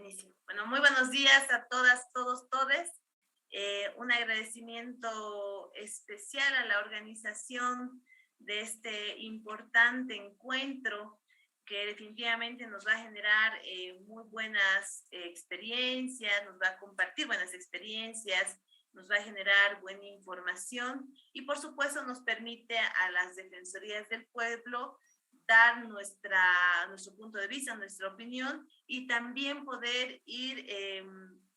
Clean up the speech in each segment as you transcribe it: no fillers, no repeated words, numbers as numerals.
Buenísimo. Bueno, muy buenos días a todas, todos, todes. Un agradecimiento especial a la organización de este importante encuentro que definitivamente nos va a generar muy buenas experiencias, nos va a compartir buenas experiencias, nos va a generar buena información y por supuesto nos permite a las defensorías del pueblo dar nuestro punto de vista, nuestra opinión y también poder ir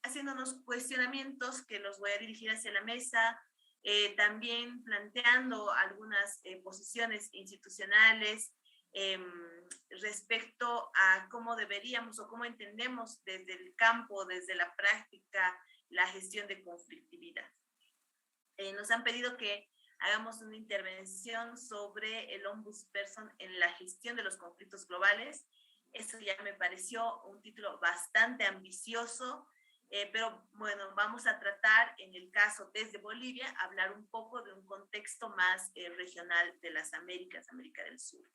haciéndonos cuestionamientos que los voy a dirigir hacia la mesa, también planteando algunas posiciones institucionales eh, respecto a cómo deberíamos o cómo entendemos desde el campo, desde la práctica, la gestión de conflictividad. Nos han pedido que hagamos una intervención sobre el ombudsperson en la gestión de los conflictos globales. Eso ya me pareció un título bastante ambicioso, pero bueno, vamos a tratar en el caso desde Bolivia, hablar un poco de un contexto más regional de las Américas, América del Sur.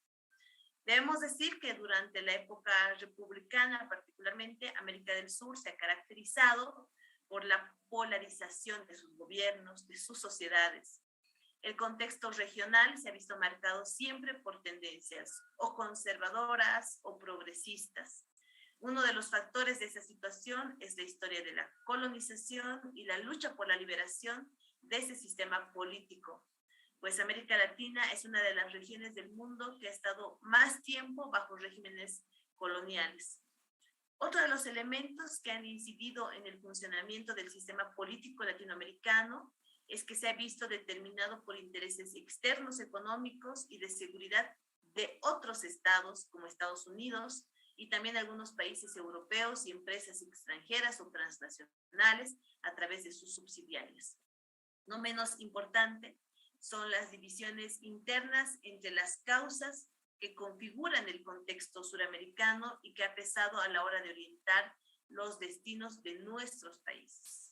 Debemos decir que durante la época republicana, particularmente, América del Sur se ha caracterizado por la polarización de sus gobiernos, de sus sociedades. El contexto regional se ha visto marcado siempre por tendencias o conservadoras o progresistas. Uno de los factores de esa situación es la historia de la colonización y la lucha por la liberación de ese sistema político, pues América Latina es una de las regiones del mundo que ha estado más tiempo bajo regímenes coloniales. Otro de los elementos que han incidido en el funcionamiento del sistema político latinoamericano es que se ha visto determinado por intereses externos económicos y de seguridad de otros estados como Estados Unidos y también algunos países europeos y empresas extranjeras o transnacionales a través de sus subsidiarias. No menos importante son las divisiones internas entre las causas que configuran el contexto suramericano y que ha pesado a la hora de orientar los destinos de nuestros países.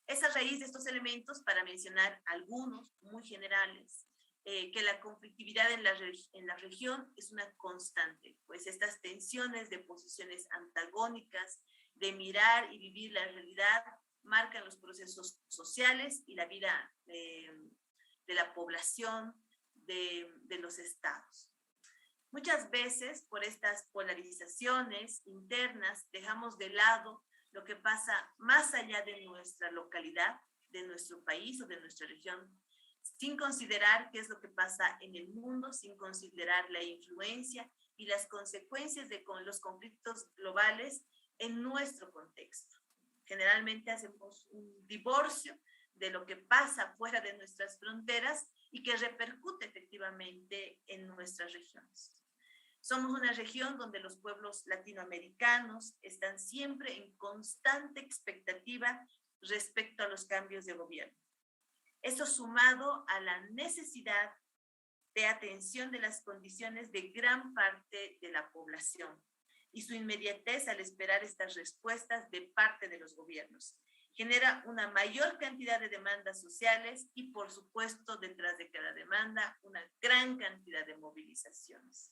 Es a raíz de estos elementos, para mencionar algunos muy generales, que la conflictividad en la región es una constante, pues estas tensiones de posiciones antagónicas, de mirar y vivir la realidad, marcan los procesos sociales y la vida de la población, de los estados. Muchas veces, por estas polarizaciones internas, dejamos de lado lo que pasa más allá de nuestra localidad, de nuestro país o de nuestra región, sin considerar qué es lo que pasa en el mundo, sin considerar la influencia y las consecuencias de los conflictos globales en nuestro contexto. Generalmente hacemos un divorcio de lo que pasa fuera de nuestras fronteras y que repercute efectivamente en nuestras regiones. Somos una región donde los pueblos latinoamericanos están siempre en constante expectativa respecto a los cambios de gobierno. Esto sumado a la necesidad de atención de las condiciones de gran parte de la población y su inmediatez al esperar estas respuestas de parte de los gobiernos. Genera una mayor cantidad de demandas sociales y, por supuesto, detrás de cada demanda, una gran cantidad de movilizaciones.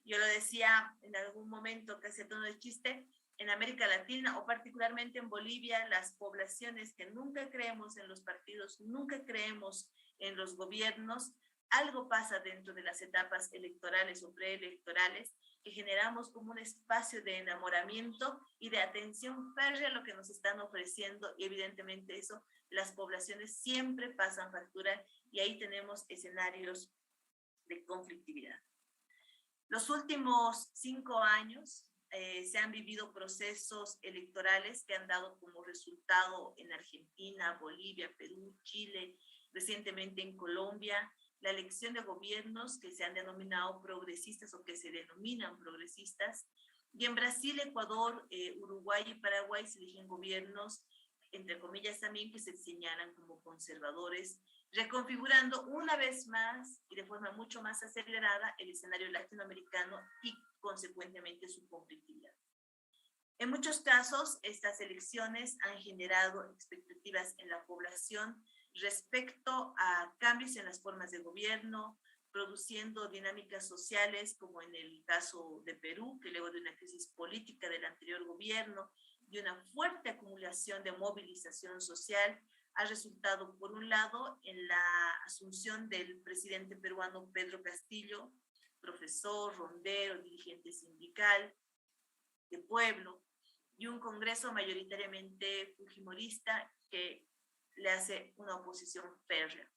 Yo lo decía en algún momento, casi a tono de chiste, en América Latina o particularmente en Bolivia, las poblaciones que nunca creemos en los partidos, nunca creemos en los gobiernos, algo pasa dentro de las etapas electorales o preelectorales que generamos como un espacio de enamoramiento y de atención férrea a lo que nos están ofreciendo y evidentemente eso, las poblaciones siempre pasan factura y ahí tenemos escenarios de conflictividad. Los últimos 5 años se han vivido procesos electorales que han dado como resultado en Argentina, Bolivia, Perú, Chile, recientemente en Colombia, la elección de gobiernos que se han denominado progresistas o que se denominan progresistas, y en Brasil, Ecuador, Uruguay y Paraguay se eligen gobiernos, entre comillas también, que se señalan como conservadores, reconfigurando una vez más y de forma mucho más acelerada el escenario latinoamericano y consecuentemente su conflictividad. En muchos casos, estas elecciones han generado expectativas en la población respecto a cambios en las formas de gobierno, produciendo dinámicas sociales, como en el caso de Perú, que luego de una crisis política del anterior gobierno y una fuerte acumulación de movilización social, ha resultado, por un lado, en la asunción del presidente peruano Pedro Castillo, profesor, rondero, dirigente sindical, de pueblo, y un Congreso mayoritariamente fujimorista que le hace una oposición férrea.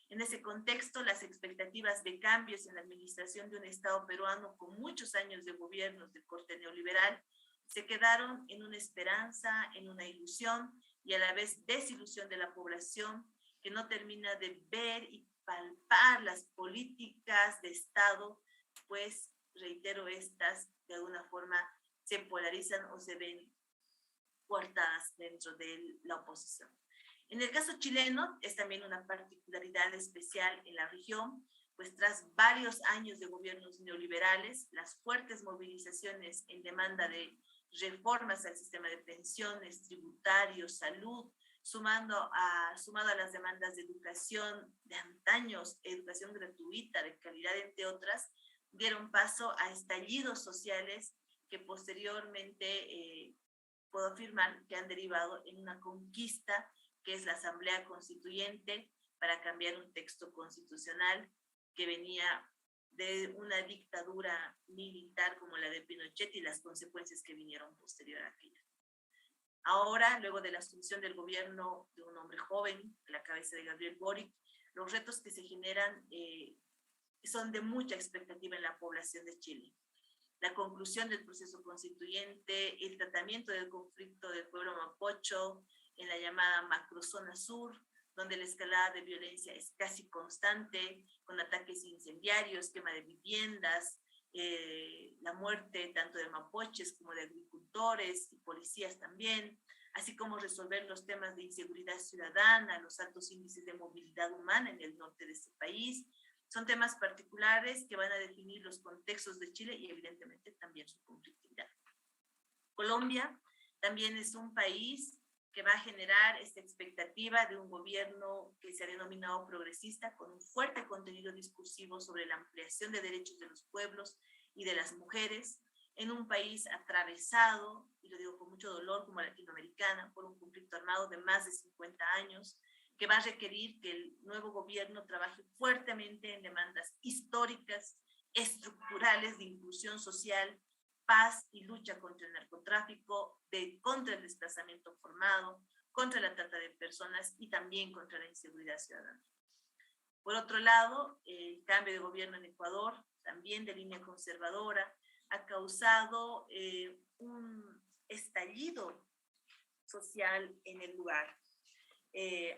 En ese contexto, las expectativas de cambios en la administración de un Estado peruano con muchos años de gobiernos de corte neoliberal se quedaron en una esperanza, en una ilusión y a la vez desilusión de la población que no termina de ver y palpar las políticas de Estado, pues, reitero, estas de alguna forma se polarizan o se ven coartadas dentro de la oposición. En el caso chileno es también una particularidad especial en la región, pues tras varios años de gobiernos neoliberales, las fuertes movilizaciones en demanda de reformas al sistema de pensiones, tributarios, salud, sumado a las demandas de educación de antaños, educación gratuita, de calidad, entre otras, dieron paso a estallidos sociales que posteriormente puedo afirmar que han derivado en una conquista que es la Asamblea Constituyente para cambiar un texto constitucional que venía de una dictadura militar como la de Pinochet y las consecuencias que vinieron posterior a aquella. Ahora, luego de la asunción del gobierno de un hombre joven, a la cabeza de Gabriel Boric, los retos que se generan son de mucha expectativa en la población de Chile. La conclusión del proceso constituyente, el tratamiento del conflicto del pueblo mapocho en la llamada macrozona sur, donde la escalada de violencia es casi constante, con ataques incendiarios, quema de viviendas, la muerte tanto de mapoches como de agricultores y policías también, así como resolver los temas de inseguridad ciudadana, los altos índices de movilidad humana en el norte de este país. Son temas particulares que van a definir los contextos de Chile y evidentemente también su conflictividad. Colombia también es un país que va a generar esta expectativa de un gobierno que se ha denominado progresista, con un fuerte contenido discursivo sobre la ampliación de derechos de los pueblos y de las mujeres, en un país atravesado, y lo digo con mucho dolor como latinoamericana, por un conflicto armado de más de 50 años, que va a requerir que el nuevo gobierno trabaje fuertemente en demandas históricas, estructurales de inclusión social, paz y lucha contra el narcotráfico, contra el desplazamiento formado, contra la trata de personas y también contra la inseguridad ciudadana. Por otro lado, el cambio de gobierno en Ecuador, también de línea conservadora, ha causado un estallido social en el lugar.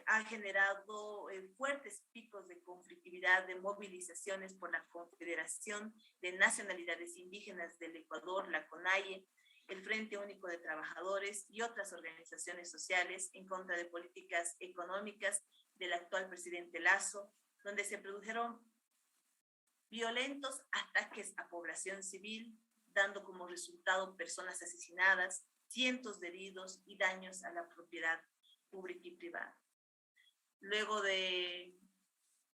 Ha generado fuertes picos de conflictividad, de movilizaciones por la Confederación de Nacionalidades Indígenas del Ecuador, la CONAIE, el Frente Único de Trabajadores y otras organizaciones sociales en contra de políticas económicas del actual presidente Lasso, donde se produjeron violentos ataques a población civil, dando como resultado personas asesinadas, cientos de heridos y daños a la propiedad pública y privada. Luego de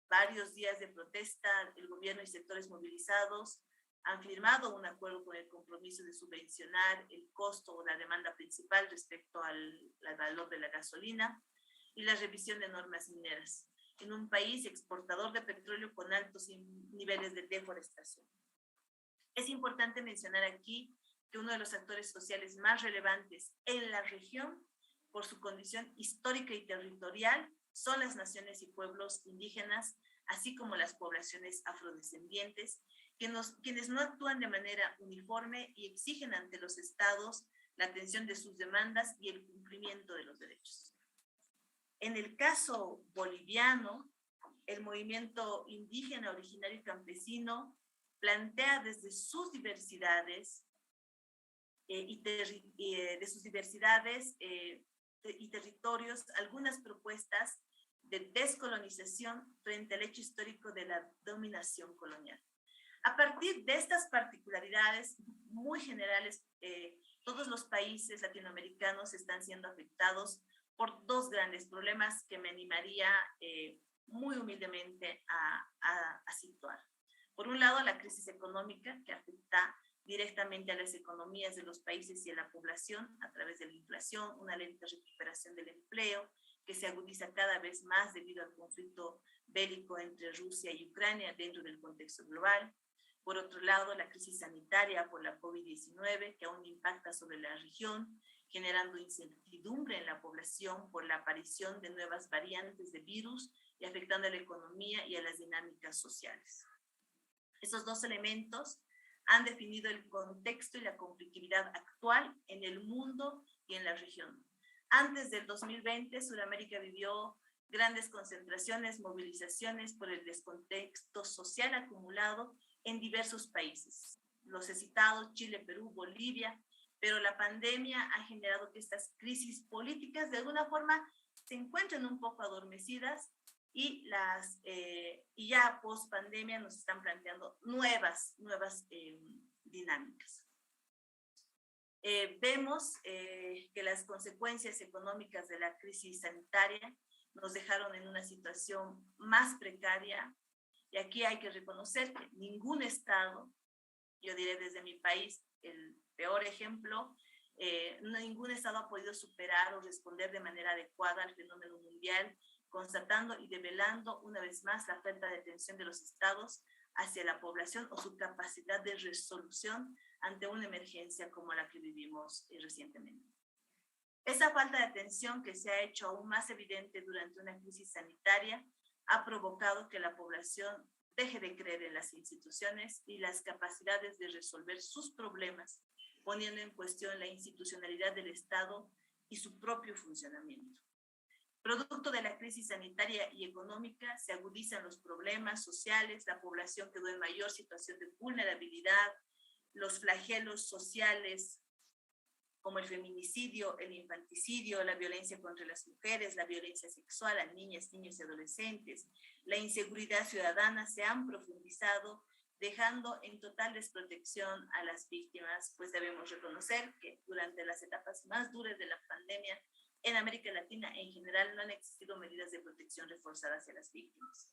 varios días de protesta, el gobierno y sectores movilizados han firmado un acuerdo con el compromiso de subvencionar el costo o la demanda principal respecto al valor de la gasolina y la revisión de normas mineras en un país exportador de petróleo con altos niveles de deforestación. Es importante mencionar aquí que uno de los actores sociales más relevantes en la región por su condición histórica y territorial, son las naciones y pueblos indígenas, así como las poblaciones afrodescendientes, quienes no actúan de manera uniforme y exigen ante los estados la atención de sus demandas y el cumplimiento de los derechos. En el caso boliviano, el movimiento indígena, originario y campesino plantea desde sus diversidades y territorios algunas propuestas de descolonización frente al hecho histórico de la dominación colonial. A partir de estas particularidades muy generales, todos los países latinoamericanos están siendo afectados por dos grandes problemas que me animaría muy humildemente a situar. Por un lado, la crisis económica que afecta directamente a las economías de los países y a la población a través de la inflación, una lenta recuperación del empleo que se agudiza cada vez más debido al conflicto bélico entre Rusia y Ucrania dentro del contexto global. Por otro lado, la crisis sanitaria por la COVID-19 que aún impacta sobre la región, generando incertidumbre en la población por la aparición de nuevas variantes de virus y afectando a la economía y a las dinámicas sociales. Esos dos elementos han definido el contexto y la conflictividad actual en el mundo y en la región. Antes del 2020, Sudamérica vivió grandes concentraciones, movilizaciones por el descontexto social acumulado en diversos países. Los he citado, Chile, Perú, Bolivia, pero la pandemia ha generado que estas crisis políticas de alguna forma se encuentren un poco adormecidas y ya post pandemia nos están planteando nuevas dinámicas. Vemos que las consecuencias económicas de la crisis sanitaria nos dejaron en una situación más precaria y aquí hay que reconocer que ningún estado, yo diré desde mi país, el peor ejemplo, ningún estado ha podido superar o responder de manera adecuada al fenómeno mundial, constatando y develando una vez más la falta de atención de los estados hacia la población o su capacidad de resolución ante una emergencia como la que vivimos recientemente. Esa falta de atención que se ha hecho aún más evidente durante una crisis sanitaria ha provocado que la población deje de creer en las instituciones y las capacidades de resolver sus problemas, poniendo en cuestión la institucionalidad del Estado y su propio funcionamiento. Producto de la crisis sanitaria y económica, se agudizan los problemas sociales, la población quedó en mayor situación de vulnerabilidad, los flagelos sociales como el feminicidio, el infanticidio, la violencia contra las mujeres, la violencia sexual a niñas, niños y adolescentes, la inseguridad ciudadana se han profundizado, dejando en total desprotección a las víctimas, pues debemos reconocer que durante las etapas más duras de la pandemia, en América Latina en general no han existido medidas de protección reforzadas hacia las víctimas.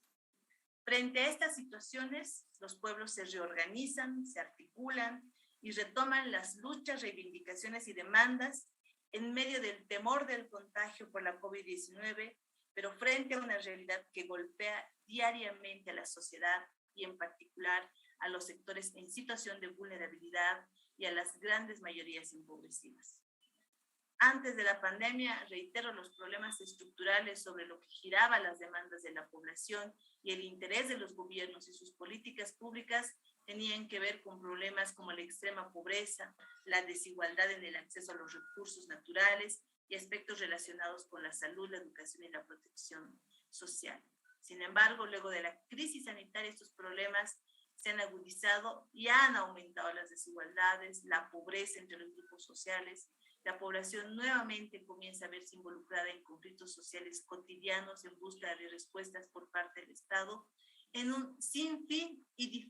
Frente a estas situaciones, los pueblos se reorganizan, se articulan y retoman las luchas, reivindicaciones y demandas en medio del temor del contagio por la COVID-19, pero frente a una realidad que golpea diariamente a la sociedad y en particular a los sectores en situación de vulnerabilidad y a las grandes mayorías empobrecidas. Antes de la pandemia, reitero, los problemas estructurales sobre lo que giraba las demandas de la población y el interés de los gobiernos y sus políticas públicas tenían que ver con problemas como la extrema pobreza, la desigualdad en el acceso a los recursos naturales y aspectos relacionados con la salud, la educación y la protección social. Sin embargo, luego de la crisis sanitaria, estos problemas se han agudizado y han aumentado las desigualdades, la pobreza entre los grupos sociales. La población nuevamente comienza a verse involucrada en conflictos sociales cotidianos en busca de respuestas por parte del Estado en un sinfín y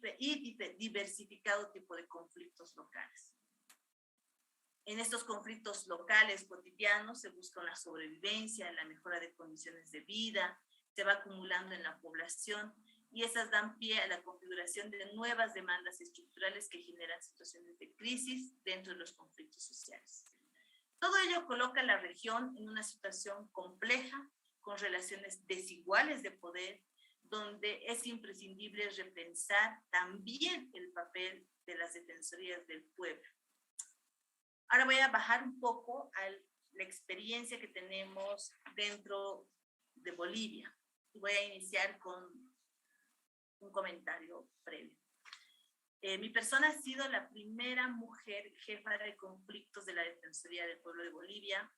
diversificado tipo de conflictos locales. En estos conflictos locales cotidianos se busca una sobrevivencia, la mejora de condiciones de vida, se va acumulando en la población y esas dan pie a la configuración de nuevas demandas estructurales que generan situaciones de crisis dentro de los conflictos sociales. Todo ello coloca a la región en una situación compleja, con relaciones desiguales de poder, donde es imprescindible repensar también el papel de las defensorías del pueblo. Ahora voy a bajar un poco a la experiencia que tenemos dentro de Bolivia y voy a iniciar con un comentario previo. Mi persona ha sido la primera mujer jefa de conflictos de la Defensoría del Pueblo de Bolivia,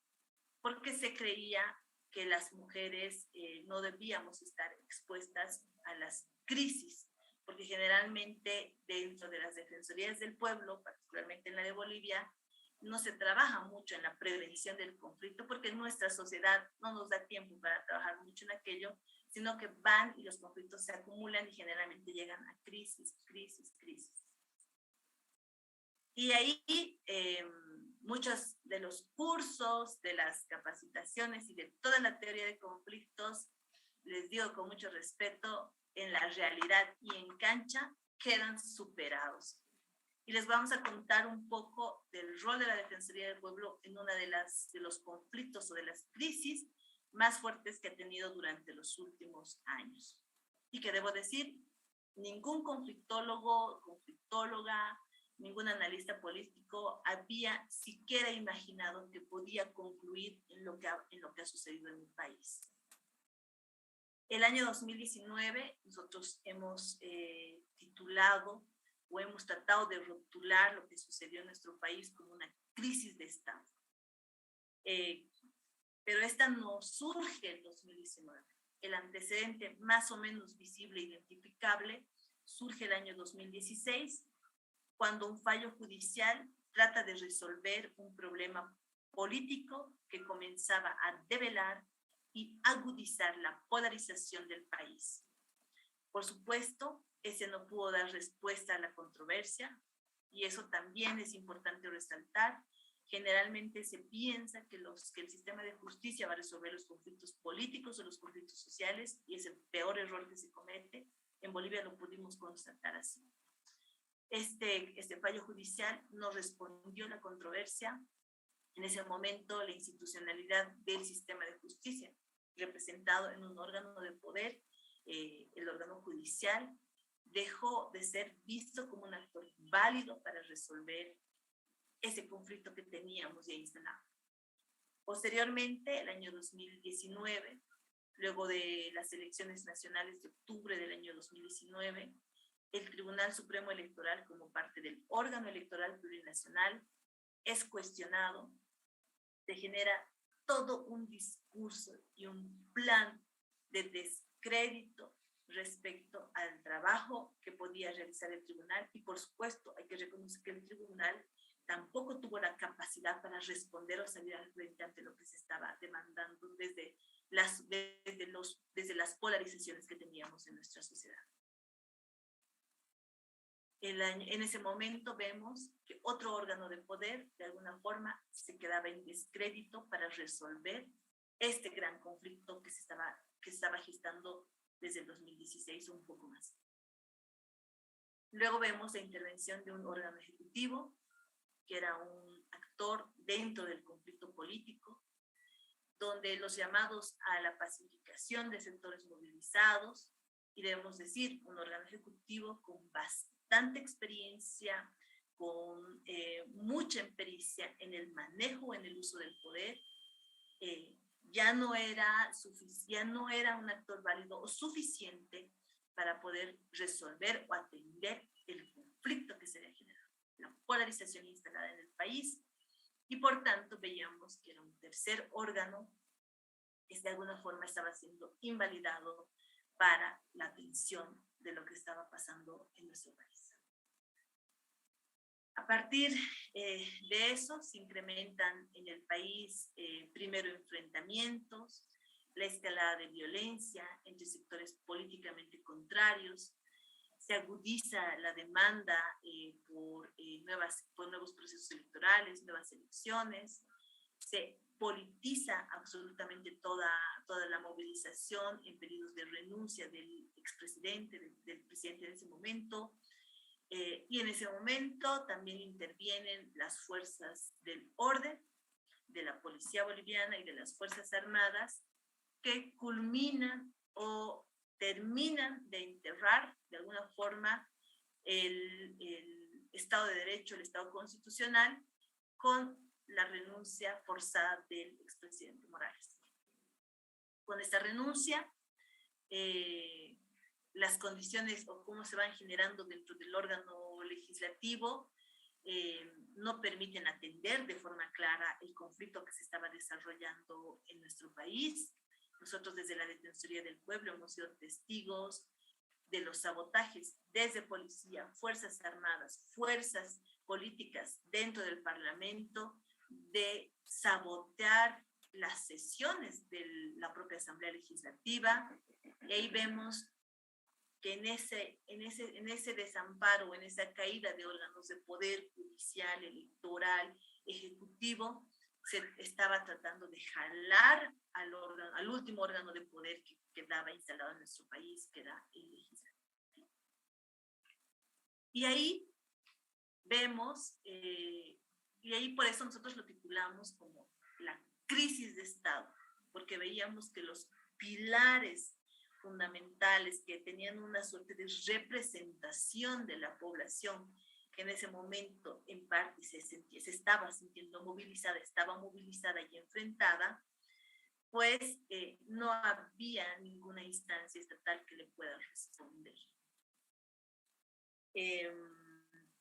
porque se creía que las mujeres no debíamos estar expuestas a las crisis, porque generalmente dentro de las Defensorías del Pueblo, particularmente en la de Bolivia, no se trabaja mucho en la prevención del conflicto, porque nuestra sociedad no nos da tiempo para trabajar mucho en aquello, sino que van y los conflictos se acumulan y generalmente llegan a crisis. Y ahí muchos de los cursos, de las capacitaciones y de toda la teoría de conflictos les digo con mucho respeto, en la realidad y en cancha quedan superados. Y les vamos a contar un poco del rol de la Defensoría del Pueblo en una de los conflictos o de las crisis más fuertes que ha tenido durante los últimos años. Y que debo decir, ningún conflictólogo, conflictóloga, ningún analista político había siquiera imaginado que podía concluir en lo que ha sucedido en mi país. El año 2019 nosotros hemos titulado o hemos tratado de rotular lo que sucedió en nuestro país como una crisis de Estado. Pero esta no surge en 2019. El antecedente más o menos visible e identificable surge el año 2016, cuando un fallo judicial trata de resolver un problema político que comenzaba a develar y agudizar la polarización del país. Por supuesto, ese no pudo dar respuesta a la controversia, y eso también es importante resaltar. Generalmente se piensa que el sistema de justicia va a resolver los conflictos políticos o los conflictos sociales, y es el peor error que se comete. En Bolivia lo pudimos constatar así. Este fallo judicial no respondió a la controversia. En ese momento, la institucionalidad del sistema de justicia, representado en un órgano de poder, el órgano judicial, dejó de ser visto como un actor válido para resolver ese conflicto que teníamos ya instalado. Posteriormente, el año 2019, luego de las elecciones nacionales de octubre del año 2019, el Tribunal Supremo Electoral, como parte del órgano electoral plurinacional, es cuestionado. Se genera todo un discurso y un plan de descrédito respecto al trabajo que podía realizar el tribunal, y por supuesto hay que reconocer que el tribunal tampoco tuvo la capacidad para responder o salir al frente ante lo que se estaba demandando desde las polarizaciones que teníamos en nuestra sociedad. En ese momento vemos que otro órgano de poder de alguna forma se quedaba en descrédito para resolver este gran conflicto que estaba gestando desde el 2016 o un poco más. Luego vemos la intervención de un órgano ejecutivo, que era un actor dentro del conflicto político, donde los llamados a la pacificación de sectores movilizados, y debemos decir, un órgano ejecutivo con bastante experiencia, con mucha empericia en el manejo, en el uso del poder, ya no era un actor válido o suficiente para poder resolver o atender el conflicto que se había generado, la polarización instalada en el país, y por tanto veíamos que era un tercer órgano que de alguna forma estaba siendo invalidado para la atención de lo que estaba pasando en nuestro país. A partir de eso se incrementan en el país primero enfrentamientos, la escalada de violencia entre sectores políticamente contrarios, se agudiza la demanda por nuevos procesos electorales, nuevas elecciones, se politiza absolutamente toda la movilización en periodos de renuncia del expresidente, del presidente de ese momento, y en ese momento también intervienen las fuerzas del orden, de la policía boliviana y de las Fuerzas Armadas, que culminan o terminan de enterrar de alguna forma el Estado de Derecho, el Estado constitucional, con la renuncia forzada del expresidente Morales. Con esta renuncia, las condiciones o cómo se van generando dentro del órgano legislativo no permiten atender de forma clara el conflicto que se estaba desarrollando en nuestro país. Nosotros desde la Defensoría del Pueblo hemos sido testigos de los sabotajes desde policía, fuerzas armadas, fuerzas políticas dentro del Parlamento, de sabotear las sesiones de la propia Asamblea Legislativa, y ahí vemos que en ese desamparo, en esa caída de órganos de poder judicial, electoral, ejecutivo, se estaba tratando de jalar al último órgano de poder que quedaba instalado en nuestro país, que era el legislativo. Y ahí vemos, y ahí por eso nosotros lo titulamos como la crisis de Estado, porque veíamos que los pilares fundamentales que tenían una suerte de representación de la población, que en ese momento en parte se estaba sintiendo movilizada, estaba movilizada y enfrentada, pues no había ninguna instancia estatal que le pueda responder.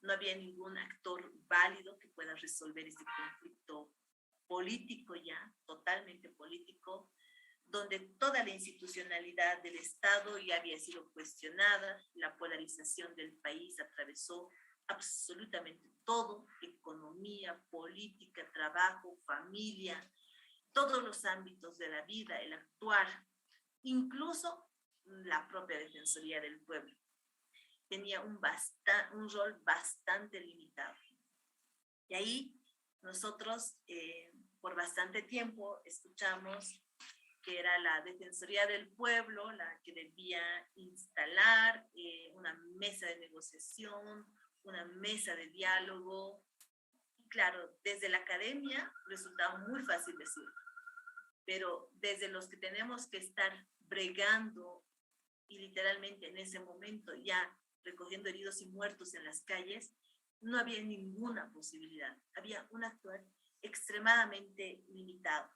No había ningún actor válido que pueda resolver este conflicto político ya, totalmente político, donde toda la institucionalidad del Estado ya había sido cuestionada, la polarización del país atravesó absolutamente todo, economía, política, trabajo, familia, todos los ámbitos de la vida, el actuar, incluso la propia Defensoría del Pueblo. Tenía un rol bastante limitado. Y ahí nosotros por bastante tiempo escuchamos que era la Defensoría del Pueblo la que debía instalar una mesa de negociación, una mesa de diálogo. Y claro, desde la academia resultaba muy fácil decirlo, pero desde los que tenemos que estar bregando y literalmente en ese momento ya recogiendo heridos y muertos en las calles, no había ninguna posibilidad. Había un actuar extremadamente limitado.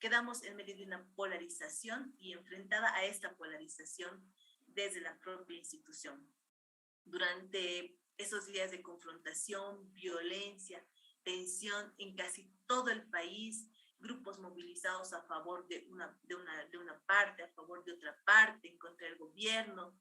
Quedamos en medio de una polarización y enfrentada a esta polarización desde la propia institución. Durante esos días de confrontación, violencia, tensión en casi todo el país, grupos movilizados a favor de una parte, a favor de otra parte, en contra del gobierno,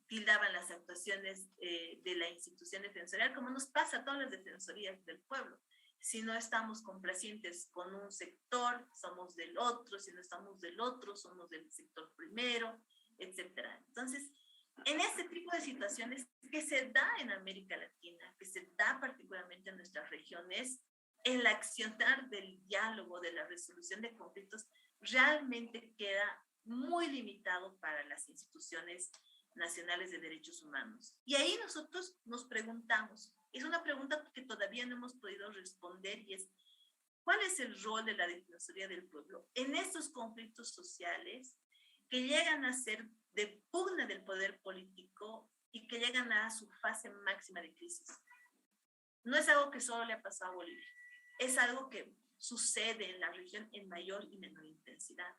tildaban las actuaciones de la institución defensorial, como nos pasa a todas las defensorías del pueblo. Si no estamos complacientes con un sector, somos del otro, si no estamos del otro, somos del sector primero, etc. Entonces, en este tipo de situaciones que se da en América Latina, que se da particularmente en nuestras regiones, el accionar del diálogo, de la resolución de conflictos, realmente queda muy limitado para las instituciones nacionales de derechos humanos. Y ahí nosotros nos preguntamos, es una pregunta que todavía no hemos podido responder y es, ¿cuál es el rol de la Defensoría del Pueblo en estos conflictos sociales que llegan a ser de pugna del poder político y que llegan a su fase máxima de crisis? No es algo que solo le ha pasado a Bolivia, es algo que sucede en la región en mayor y menor intensidad.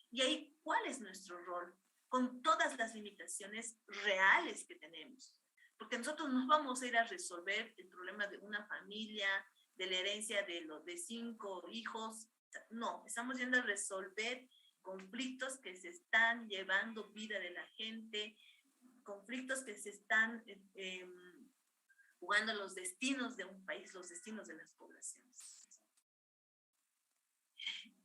Y ahí, ¿cuál es nuestro rol? Con todas las limitaciones reales que tenemos. Porque nosotros no vamos a ir a resolver el problema de una familia, de la herencia de 5 hijos. No, estamos yendo a resolver conflictos que se están llevando vida de la gente, conflictos que se están jugando los destinos de un país, los destinos de las poblaciones.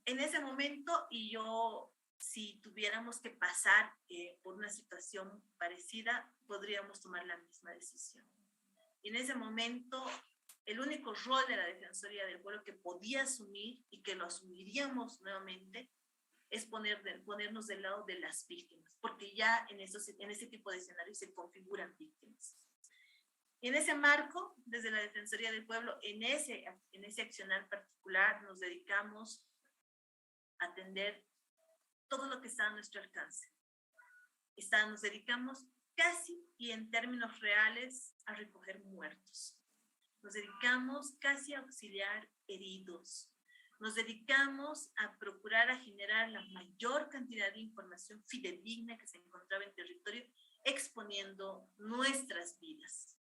En ese momento, y yo, si tuviéramos que pasar por una situación parecida, podríamos tomar la misma decisión. Y en ese momento, el único rol de la Defensoría del Pueblo que podía asumir y que lo asumiríamos nuevamente es ponernos del lado de las víctimas, porque ya en ese tipo de escenarios se configuran víctimas. Y en ese marco, desde la Defensoría del Pueblo, en ese accionar particular, nos dedicamos a atender todo lo que está a nuestro alcance. Nos dedicamos casi y en términos reales a recoger muertos. Nos dedicamos casi a auxiliar heridos. Nos dedicamos a procurar a generar la mayor cantidad de información fidedigna que se encontraba en territorio, exponiendo nuestras vidas.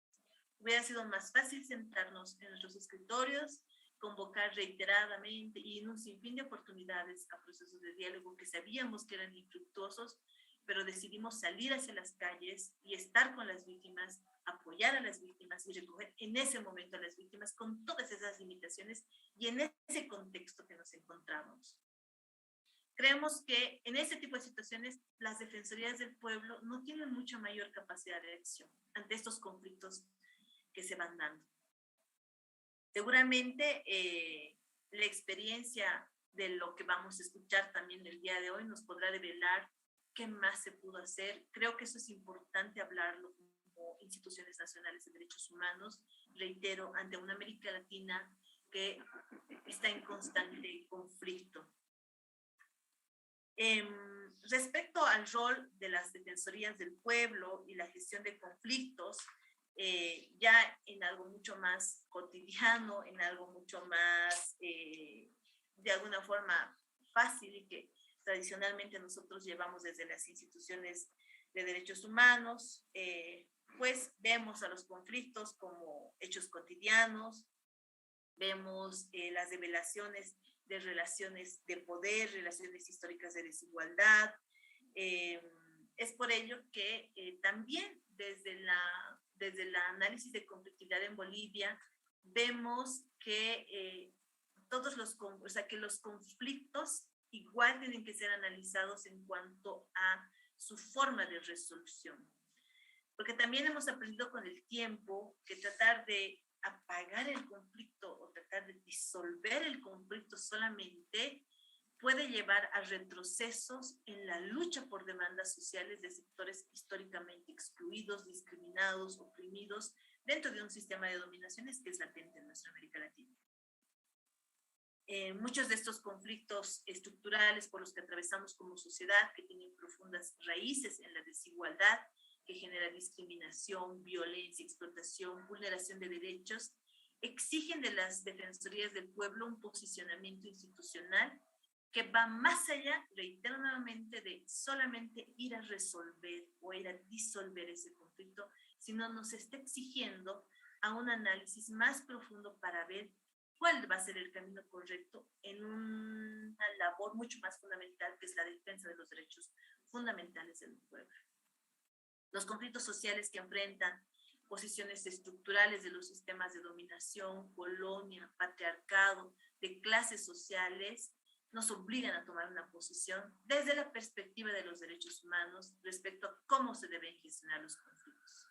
Hubiera sido más fácil sentarnos en nuestros escritorios, convocar reiteradamente y en un sinfín de oportunidades a procesos de diálogo que sabíamos que eran infructuosos, pero decidimos salir hacia las calles y estar con las víctimas, apoyar a las víctimas y recoger en ese momento a las víctimas con todas esas limitaciones y en ese contexto que nos encontramos. Creemos que en ese tipo de situaciones las defensorías del pueblo no tienen mucha mayor capacidad de acción ante estos conflictos que se van dando. Seguramente la experiencia de lo que vamos a escuchar también el día de hoy nos podrá revelar qué más se pudo hacer. Creo que eso es importante hablarlo como instituciones nacionales de derechos humanos, reitero, ante una América Latina que está en constante conflicto. Respecto al rol de las defensorías del pueblo y la gestión de conflictos, ya en algo mucho más cotidiano, en algo mucho más, de alguna forma, fácil y que tradicionalmente nosotros llevamos desde las instituciones de derechos humanos, pues vemos a los conflictos como hechos cotidianos, vemos las revelaciones de relaciones de poder, relaciones históricas de desigualdad. Es por ello que también desde el análisis de conflictividad en Bolivia vemos que que los conflictos igual tienen que ser analizados en cuanto a su forma de resolución. Porque también hemos aprendido con el tiempo que tratar de apagar el conflicto o tratar de disolver el conflicto solamente puede llevar a retrocesos en la lucha por demandas sociales de sectores históricamente excluidos, discriminados, oprimidos dentro de un sistema de dominaciones que es latente en nuestra América Latina. Muchos de estos conflictos estructurales por los que atravesamos como sociedad, que tienen profundas raíces en la desigualdad, que genera discriminación, violencia, explotación, vulneración de derechos, exigen de las defensorías del pueblo un posicionamiento institucional que va más allá, reitero nuevamente, de solamente ir a resolver o ir a disolver ese conflicto, sino nos está exigiendo a un análisis más profundo para ver cuál va a ser el camino correcto en una labor mucho más fundamental, que es la defensa de los derechos fundamentales del pueblo. Los conflictos sociales que enfrentan posiciones estructurales de los sistemas de dominación, colonia, patriarcado, de clases sociales, nos obligan a tomar una posición desde la perspectiva de los derechos humanos respecto a cómo se deben gestionar los conflictos.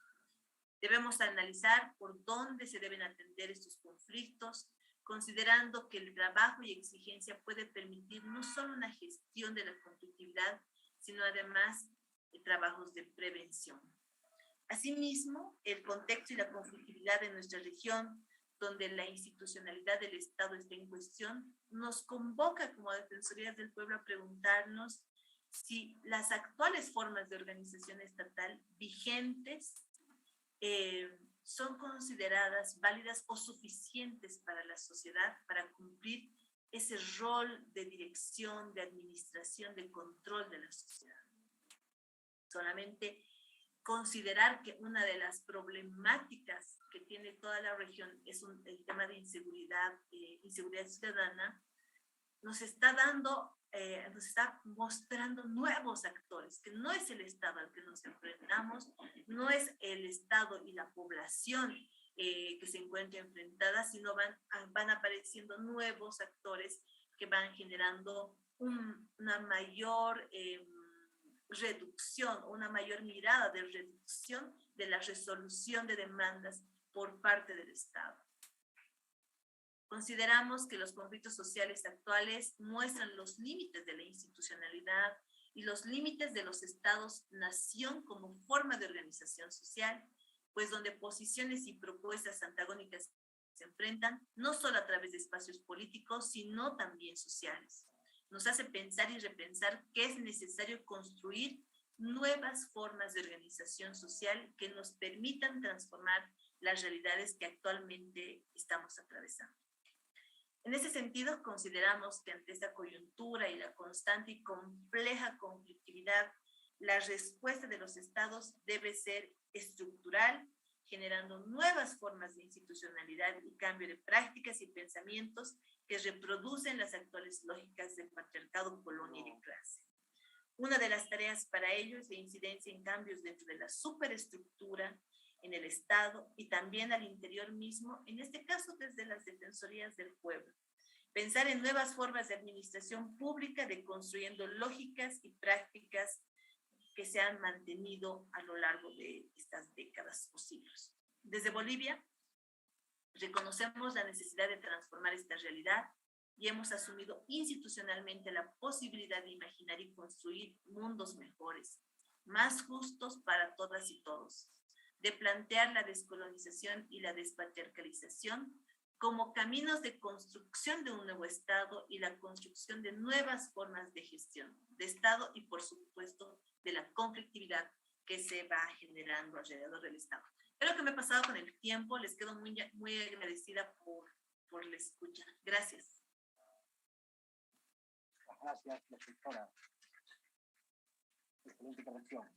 Debemos analizar por dónde se deben atender estos conflictos, considerando que el trabajo y exigencia puede permitir no solo una gestión de la conflictividad, sino además trabajos de prevención. Asimismo, el contexto y la conflictividad de nuestra región, donde la institucionalidad del Estado está en cuestión, nos convoca como defensorías del pueblo a preguntarnos si las actuales formas de organización estatal vigentes son consideradas válidas o suficientes para la sociedad para cumplir ese rol de dirección, de administración, de control de la sociedad. Solamente considerar que una de las problemáticas que tiene toda la región es el tema de inseguridad ciudadana, nos está mostrando nuevos actores, que no es el Estado al que nos enfrentamos, no es el Estado y la población que se encuentra enfrentada, sino van apareciendo nuevos actores que van generando una mayor reducción, una mayor mirada de reducción de la resolución de demandas por parte del Estado. Consideramos que los conflictos sociales actuales muestran los límites de la institucionalidad y los límites de los estados-nación como forma de organización social, pues donde posiciones y propuestas antagónicas se enfrentan no solo a través de espacios políticos, sino también sociales. Nos hace pensar y repensar que es necesario construir nuevas formas de organización social que nos permitan transformar las realidades que actualmente estamos atravesando. En ese sentido, consideramos que ante esta coyuntura y la constante y compleja conflictividad, la respuesta de los estados debe ser estructural, generando nuevas formas de institucionalidad y cambio de prácticas y pensamientos que reproducen las actuales lógicas del patriarcado, colonia y de clase. Una de las tareas para ello es la incidencia en cambios dentro de la superestructura, en el Estado y también al interior mismo, en este caso desde las defensorías del pueblo. Pensar en nuevas formas de administración pública, de construyendo lógicas y prácticas que se han mantenido a lo largo de estas décadas o siglos. Desde Bolivia, reconocemos la necesidad de transformar esta realidad y hemos asumido institucionalmente la posibilidad de imaginar y construir mundos mejores, más justos para todas y todos, de plantear la descolonización y la despatriarcalización como caminos de construcción de un nuevo Estado y la construcción de nuevas formas de gestión de Estado y, por supuesto, de la conflictividad que se va generando alrededor del Estado. Creo que me he pasado con el tiempo, les quedo muy agradecida por la escucha. Gracias. Gracias, doctora. Excelente intervención.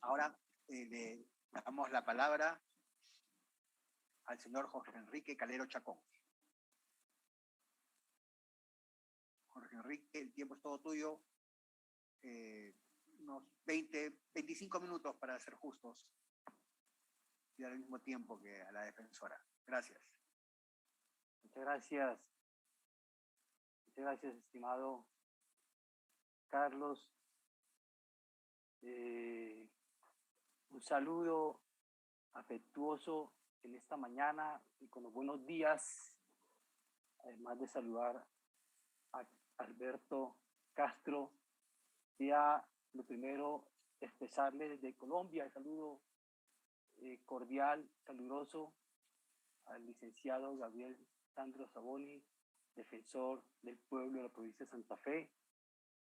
Ahora le damos la palabra al señor Jorge Enrique Calero Chacón. Jorge Enrique, el tiempo es todo tuyo. Unos 25 minutos para ser justos y al mismo tiempo que a la defensora. Gracias. Muchas gracias. Muchas gracias, estimado Carlos. Un saludo afectuoso en esta mañana y con los buenos días, además de saludar a Alberto Castro. Ya lo primero, expresarle desde Colombia el saludo cordial, caluroso al licenciado Gabriel Sandro Saboni, defensor del pueblo de la provincia de Santa Fe,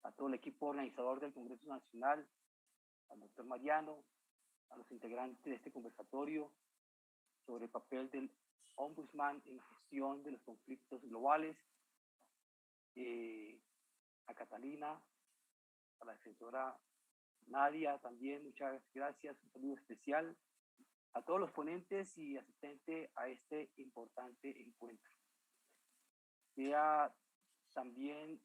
a todo el equipo organizador del Congreso Nacional, al doctor Mariano, a los integrantes de este conversatorio sobre el papel del Ombudsman en la gestión de los conflictos globales, a Catalina, a la defensora Nadia también, muchas gracias, un saludo especial a todos los ponentes y asistentes a este importante encuentro. Quería también,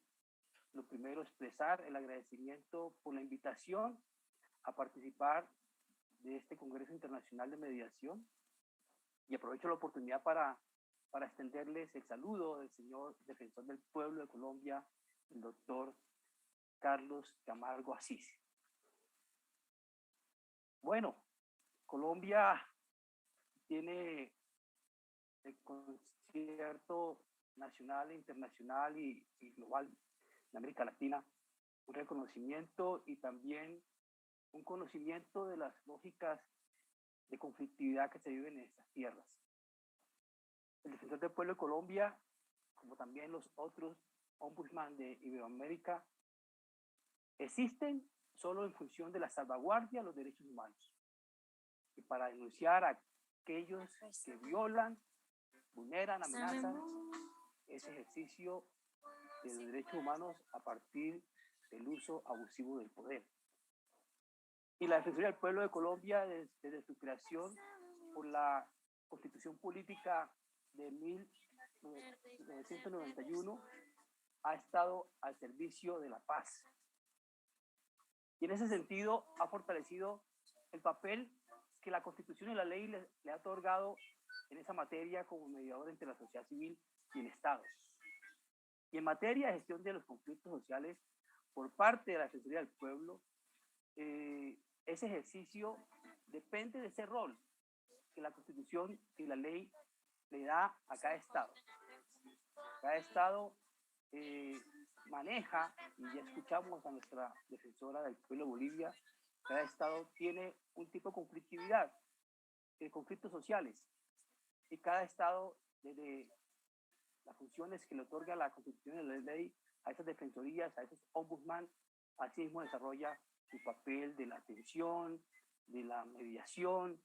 lo primero, expresar el agradecimiento por la invitación a participar de este Congreso Internacional de Mediación y aprovecho la oportunidad para extenderles el saludo del señor defensor del pueblo de Colombia, el doctor Carlos Camargo Asís. Bueno, Colombia tiene el concierto nacional, internacional y global en América Latina, un reconocimiento y también un conocimiento de las lógicas de conflictividad que se viven en estas tierras. El defensor del pueblo de Colombia, como también los otros ombudsman de Iberoamérica, existen solo en función de la salvaguardia de los derechos humanos y para denunciar a aquellos que violan, vulneran, amenazan ese ejercicio de los derechos humanos a partir del uso abusivo del poder. Y la Defensoría del Pueblo de Colombia, desde su creación por la Constitución Política de 1991, ha estado al servicio de la paz. Y en ese sentido ha fortalecido el papel que la Constitución y la ley le ha otorgado en esa materia como mediador entre la sociedad civil y el Estado. Y en materia de gestión de los conflictos sociales, por parte de la Defensoría del Pueblo, ese ejercicio depende de ese rol que la Constitución y la ley le da a cada Estado. Cada Estado maneja, y ya escuchamos a nuestra defensora del pueblo de Bolivia, cada Estado tiene un tipo de conflictividad, conflictos sociales, y cada Estado, desde las funciones que le otorga la Constitución y la ley a esas defensorías, a esos ombudsman, así mismo desarrolla su papel de la atención, de la mediación,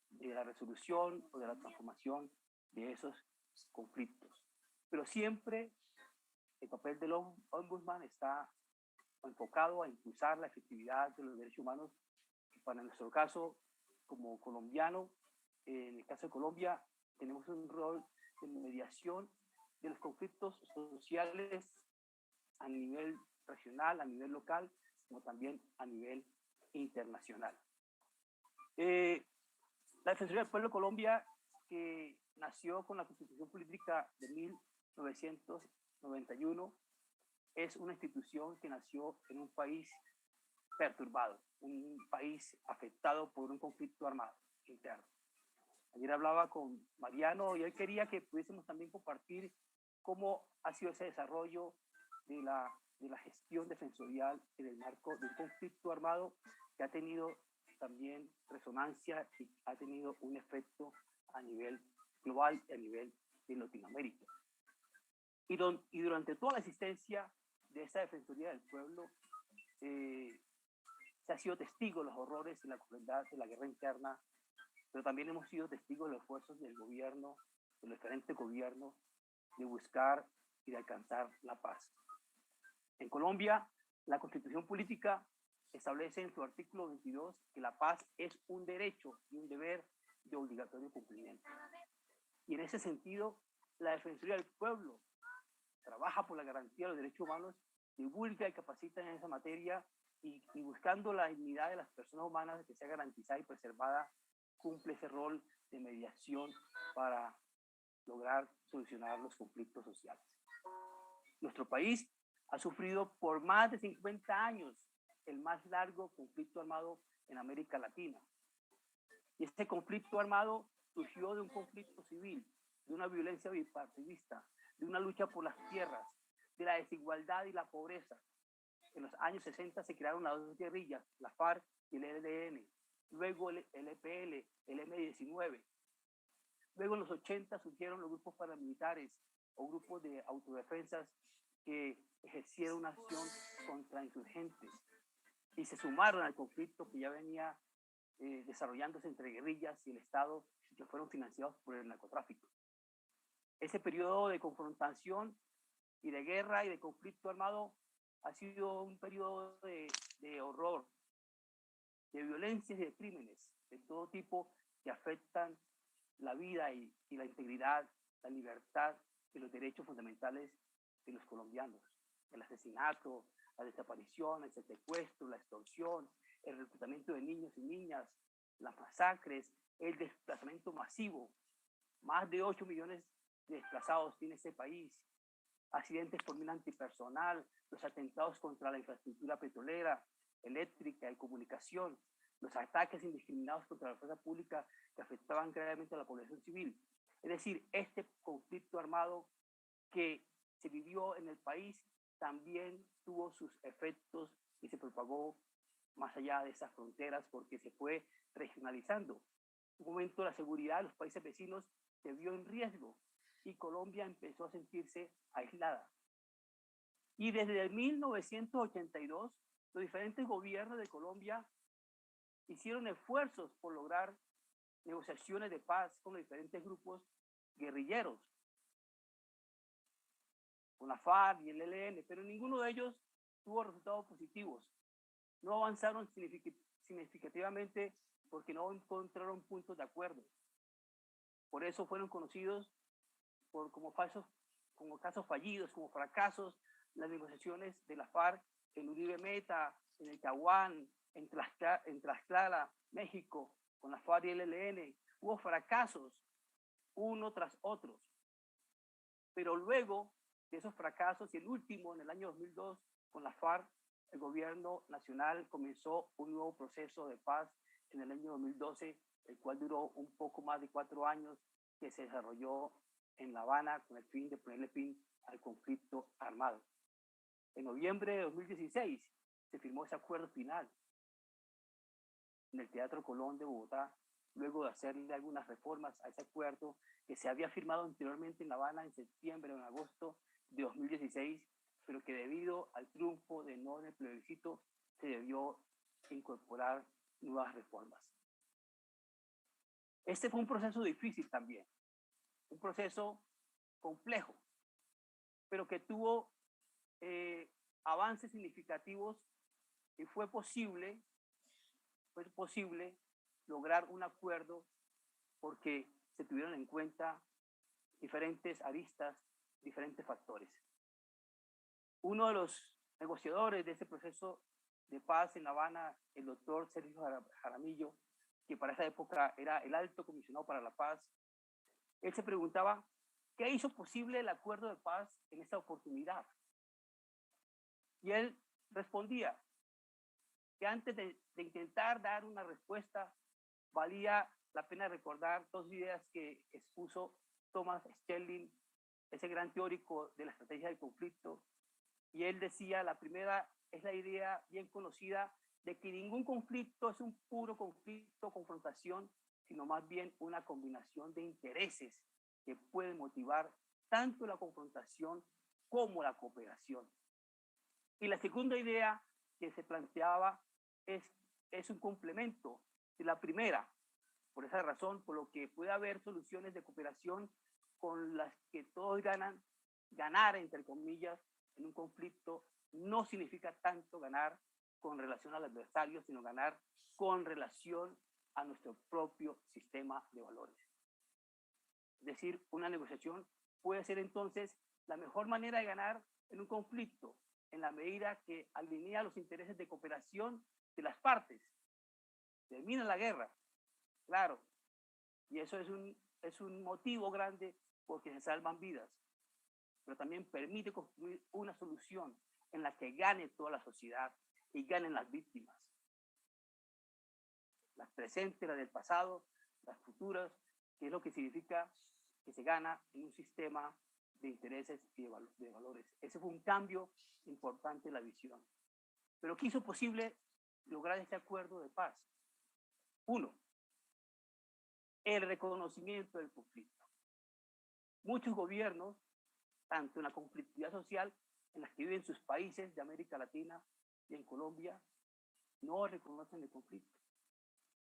de la resolución o de la transformación de esos conflictos. Pero siempre el papel del ombudsman está enfocado a impulsar la efectividad de los derechos humanos. Para nuestro caso, como colombiano, en el caso de Colombia, tenemos un rol de mediación de los conflictos sociales a nivel regional, a nivel local, como también a nivel internacional. La Defensoría del Pueblo de Colombia, que nació con la Constitución Política de 1991, es una institución que nació en un país perturbado, un país afectado por un conflicto armado interno. Ayer hablaba con Mariano y él quería que pudiésemos también compartir cómo ha sido ese desarrollo de la gestión defensorial en el marco de un conflicto armado que ha tenido también resonancia y ha tenido un efecto a nivel global y a nivel de Latinoamérica. Y durante toda la existencia de esta Defensoría del Pueblo, se ha sido testigo de los horrores y la crueldad de la guerra interna, pero también hemos sido testigos de los esfuerzos del gobierno, de los diferentes gobiernos, de buscar y de alcanzar la paz. En Colombia, la Constitución Política establece en su artículo 22 que la paz es un derecho y un deber de obligatorio cumplimiento. Y en ese sentido, la Defensoría del Pueblo trabaja por la garantía de los derechos humanos, divulga y capacita en esa materia y buscando la dignidad de las personas humanas que sea garantizada y preservada, cumple ese rol de mediación para lograr solucionar los conflictos sociales. Nuestro país ha sufrido por más de 50 años el más largo conflicto armado en América Latina. Y este conflicto armado surgió de un conflicto civil, de una violencia bipartidista, de una lucha por las tierras, de la desigualdad y la pobreza. En los años 60 se crearon las dos guerrillas, la FARC y el ELN, luego el EPL, el M-19. Luego en los 80 surgieron los grupos paramilitares o grupos de autodefensas que ejercieron una acción contra insurgentes y se sumaron al conflicto que ya venía desarrollándose entre guerrillas y el Estado y que fueron financiados por el narcotráfico. Ese periodo de confrontación y de guerra y de conflicto armado ha sido un periodo de horror, de violencias y de crímenes de todo tipo que afectan la vida y la integridad, la libertad y los derechos fundamentales de los colombianos. El asesinato, la desaparición, el secuestro, la extorsión, el reclutamiento de niños y niñas, las masacres, el desplazamiento masivo. Más de 8 millones de desplazados tiene este país. Accidentes por mina antipersonal, los atentados contra la infraestructura petrolera, eléctrica y comunicación, los ataques indiscriminados contra la fuerza pública que afectaban gravemente a la población civil. Es decir, este conflicto armado que se vivió en el país también tuvo sus efectos y se propagó más allá de esas fronteras porque se fue regionalizando. En un momento la seguridad de los países vecinos se vio en riesgo y Colombia empezó a sentirse aislada. Y desde 1982, los diferentes gobiernos de Colombia hicieron esfuerzos por lograr negociaciones de paz con los diferentes grupos guerrilleros, con la FARC y el ELN, pero ninguno de ellos tuvo resultados positivos. No avanzaron significativamente porque no encontraron puntos de acuerdo. Por eso fueron conocidos como casos fallidos, como fracasos, las negociaciones de la FARC en Uribe Meta, en el Caguán, en Tlaxcala, México, con la FARC y el ELN. Hubo fracasos uno tras otro. Pero luego de esos fracasos, y el último en el año 2002, con la FARC, el gobierno nacional comenzó un nuevo proceso de paz en el año 2012, el cual duró un poco más de 4 años, que se desarrolló en La Habana con el fin de ponerle fin al conflicto armado. En noviembre de 2016 se firmó ese acuerdo final en el Teatro Colón de Bogotá, luego de hacerle algunas reformas a ese acuerdo que se había firmado anteriormente en La Habana en septiembre o en agosto de 2016, pero que debido al triunfo de no en el plebiscito se debió incorporar nuevas reformas. Este fue un proceso difícil también, un proceso complejo, pero que tuvo avances significativos y fue posible lograr un acuerdo porque se tuvieron en cuenta diferentes aristas, diferentes factores. Uno de los negociadores de ese proceso de paz en La Habana, el doctor Sergio Jaramillo, que para esa época era el alto comisionado para la paz, él se preguntaba, ¿qué hizo posible el acuerdo de paz en esta oportunidad? Y él respondía que antes de intentar dar una respuesta, valía la pena recordar dos ideas que expuso Thomas Schelling, ese gran teórico de la estrategia del conflicto. Y él decía, la primera es la idea bien conocida de que ningún conflicto es un puro conflicto, confrontación, sino más bien una combinación de intereses que pueden motivar tanto la confrontación como la cooperación. Y la segunda idea que se planteaba es un complemento de la primera. Por esa razón, por lo que puede haber soluciones de cooperación con las que todos ganan, ganar, entre comillas, en un conflicto no significa tanto ganar con relación al adversario, sino ganar con relación a nuestro propio sistema de valores. Es decir, una negociación puede ser entonces la mejor manera de ganar en un conflicto, en la medida que alinea los intereses de cooperación de las partes. Termina la guerra, claro, y eso es un motivo grande porque se salvan vidas, pero también permite construir una solución en la que gane toda la sociedad y ganen las víctimas, las presentes, las del pasado, las futuras, que es lo que significa que se gana en un sistema de intereses y de valores. Ese fue un cambio importante en la visión. Pero ¿qué hizo posible lograr este acuerdo de paz? Uno, el reconocimiento del conflicto. Muchos gobiernos, tanto en la conflictividad social en las que viven sus países de América Latina y en Colombia, no reconocen el conflicto.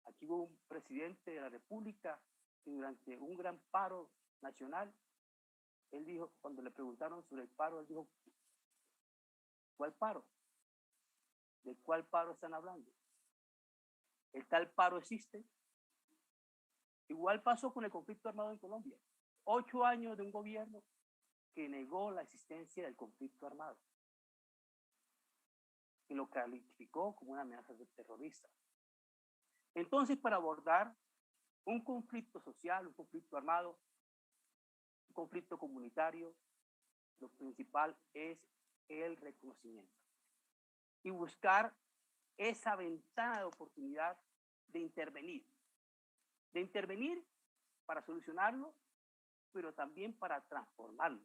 Aquí hubo un presidente de la República que durante un gran paro nacional, él dijo, cuando le preguntaron sobre el paro, él dijo, ¿cuál paro? ¿De cuál paro están hablando? ¿El tal paro existe? Igual pasó con el conflicto armado en Colombia. 8 años de un gobierno que negó la existencia del conflicto armado, que lo calificó como una amenaza terrorista. Entonces, para abordar un conflicto social, un conflicto armado, un conflicto comunitario, lo principal es el reconocimiento y buscar esa ventana de oportunidad de intervenir para solucionarlo, pero también para transformarlo,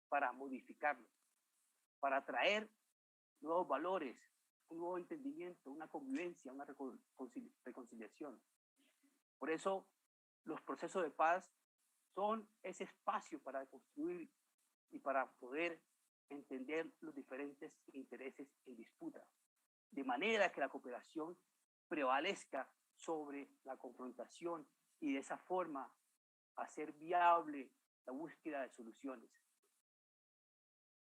para modificarlo, para traer nuevos valores, un nuevo entendimiento, una convivencia, una reconciliación. Por eso los procesos de paz son ese espacio para construir y para poder entender los diferentes intereses en disputa, de manera que la cooperación prevalezca sobre la confrontación y de esa forma hacer viable la búsqueda de soluciones.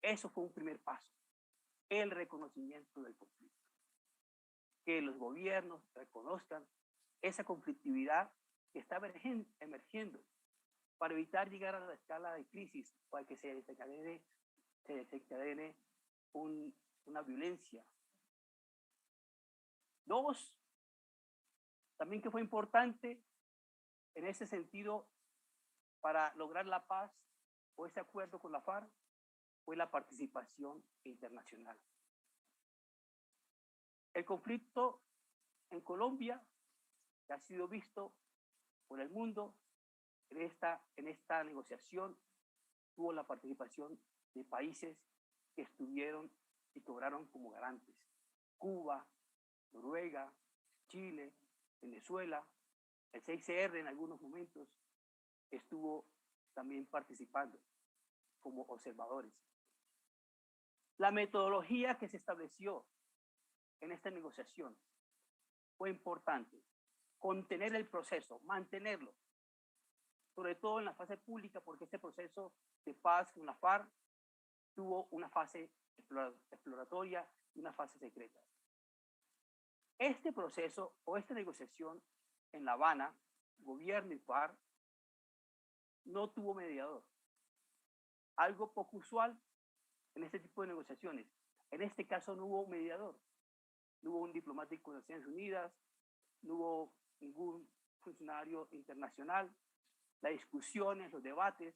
Eso fue un primer paso, el reconocimiento del conflicto. Que los gobiernos reconozcan esa conflictividad que está emergiendo para evitar llegar a la escala de crisis, para que se desencadene una violencia. Dos, también que fue importante en ese sentido para lograr la paz o ese acuerdo con la FARC fue la participación internacional. El conflicto en Colombia, que ha sido visto por el mundo, en esta negociación tuvo la participación de países que estuvieron y cobraron como garantes. Cuba, Noruega, Chile, Venezuela, el CICR en algunos momentos estuvo también participando como observadores. La metodología que se estableció en esta negociación fue importante. Contener el proceso, mantenerlo, sobre todo en la fase pública, porque este proceso de paz con la FARC tuvo una fase exploratoria y una fase secreta. Este proceso o esta negociación en La Habana, gobierno y FARC, no tuvo mediador. Algo poco usual en este tipo de negociaciones. En este caso no hubo mediador. No hubo un diplomático de Naciones Unidas, no hubo ningún funcionario internacional. Las discusiones, los debates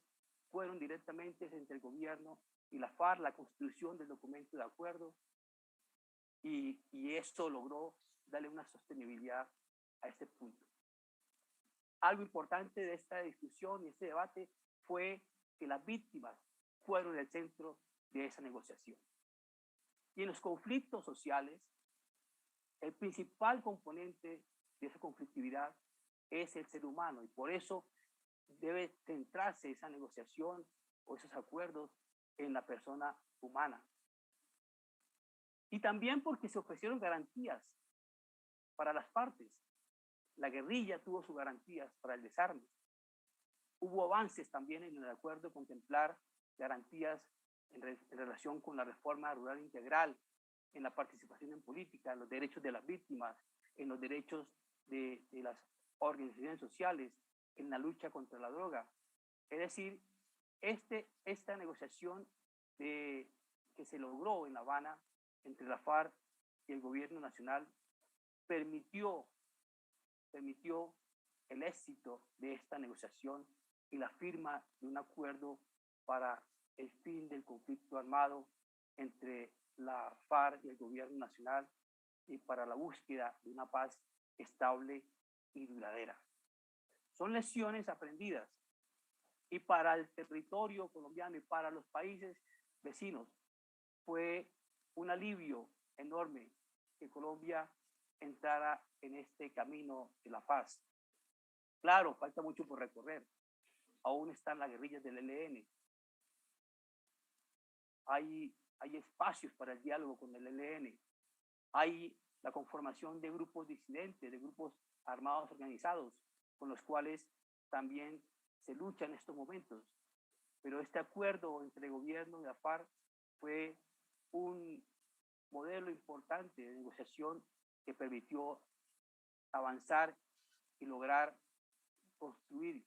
fueron directamente entre el gobierno y la FARC, la constitución del documento de acuerdo, y esto logró darle una sostenibilidad a este punto. algo importante de esta discusión y este debate fue que las víctimas fueron el centro de esa negociación. Y en los conflictos sociales, el principal componente de esa conflictividad es el ser humano, y por eso debe centrarse esa negociación o esos acuerdos en la persona humana. Y también porque se ofrecieron garantías para las partes. La guerrilla tuvo sus garantías para el desarme. Hubo avances también en el acuerdo contemplar garantías en relación con la reforma rural integral, en la participación en política, en los derechos de las víctimas, en los derechos de las organizaciones sociales, en la lucha contra la droga. Es decir, esta negociación que se logró en La Habana entre la FARC y el gobierno nacional permitió el éxito de esta negociación y la firma de un acuerdo para el fin del conflicto armado entre la FARC y el gobierno nacional y para la búsqueda de una paz estable y duradera. Son lecciones aprendidas y para el territorio colombiano y para los países vecinos fue un alivio enorme que Colombia entrara en este camino de la paz. Claro, falta mucho por recorrer. Aún están las guerrillas del ELN. Hay espacios para el diálogo con el ELN. Hay la conformación de grupos disidentes, de grupos armados organizados, con los cuales también se lucha en estos momentos. Pero este acuerdo entre el gobierno y la FARC fue un modelo importante de negociación que permitió avanzar y lograr construir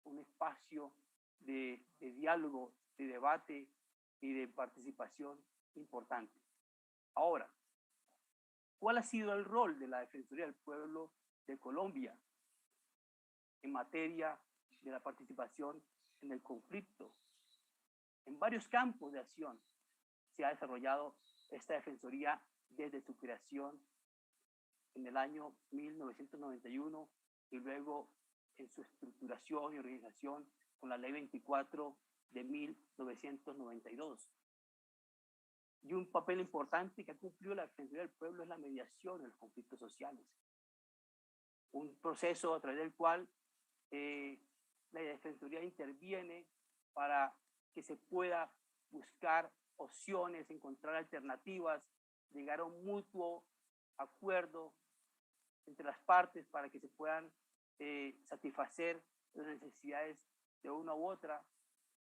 un espacio de diálogo, de debate y de participación importante. Ahora, ¿cuál ha sido el rol de la Defensoría del Pueblo de Colombia en materia de la participación en el conflicto? En varios campos de acción se ha desarrollado esta Defensoría desde su creación en el año 1991 y luego en su estructuración y organización con la Ley 24 de 1992. Y un papel importante que ha cumplido la Defensoría del Pueblo es la mediación en los conflictos sociales. Un proceso a través del cual la Defensoría interviene para que se pueda buscar opciones, encontrar alternativas, llegar a un mutuo acuerdo entre las partes para que se puedan satisfacer las necesidades de una u otra.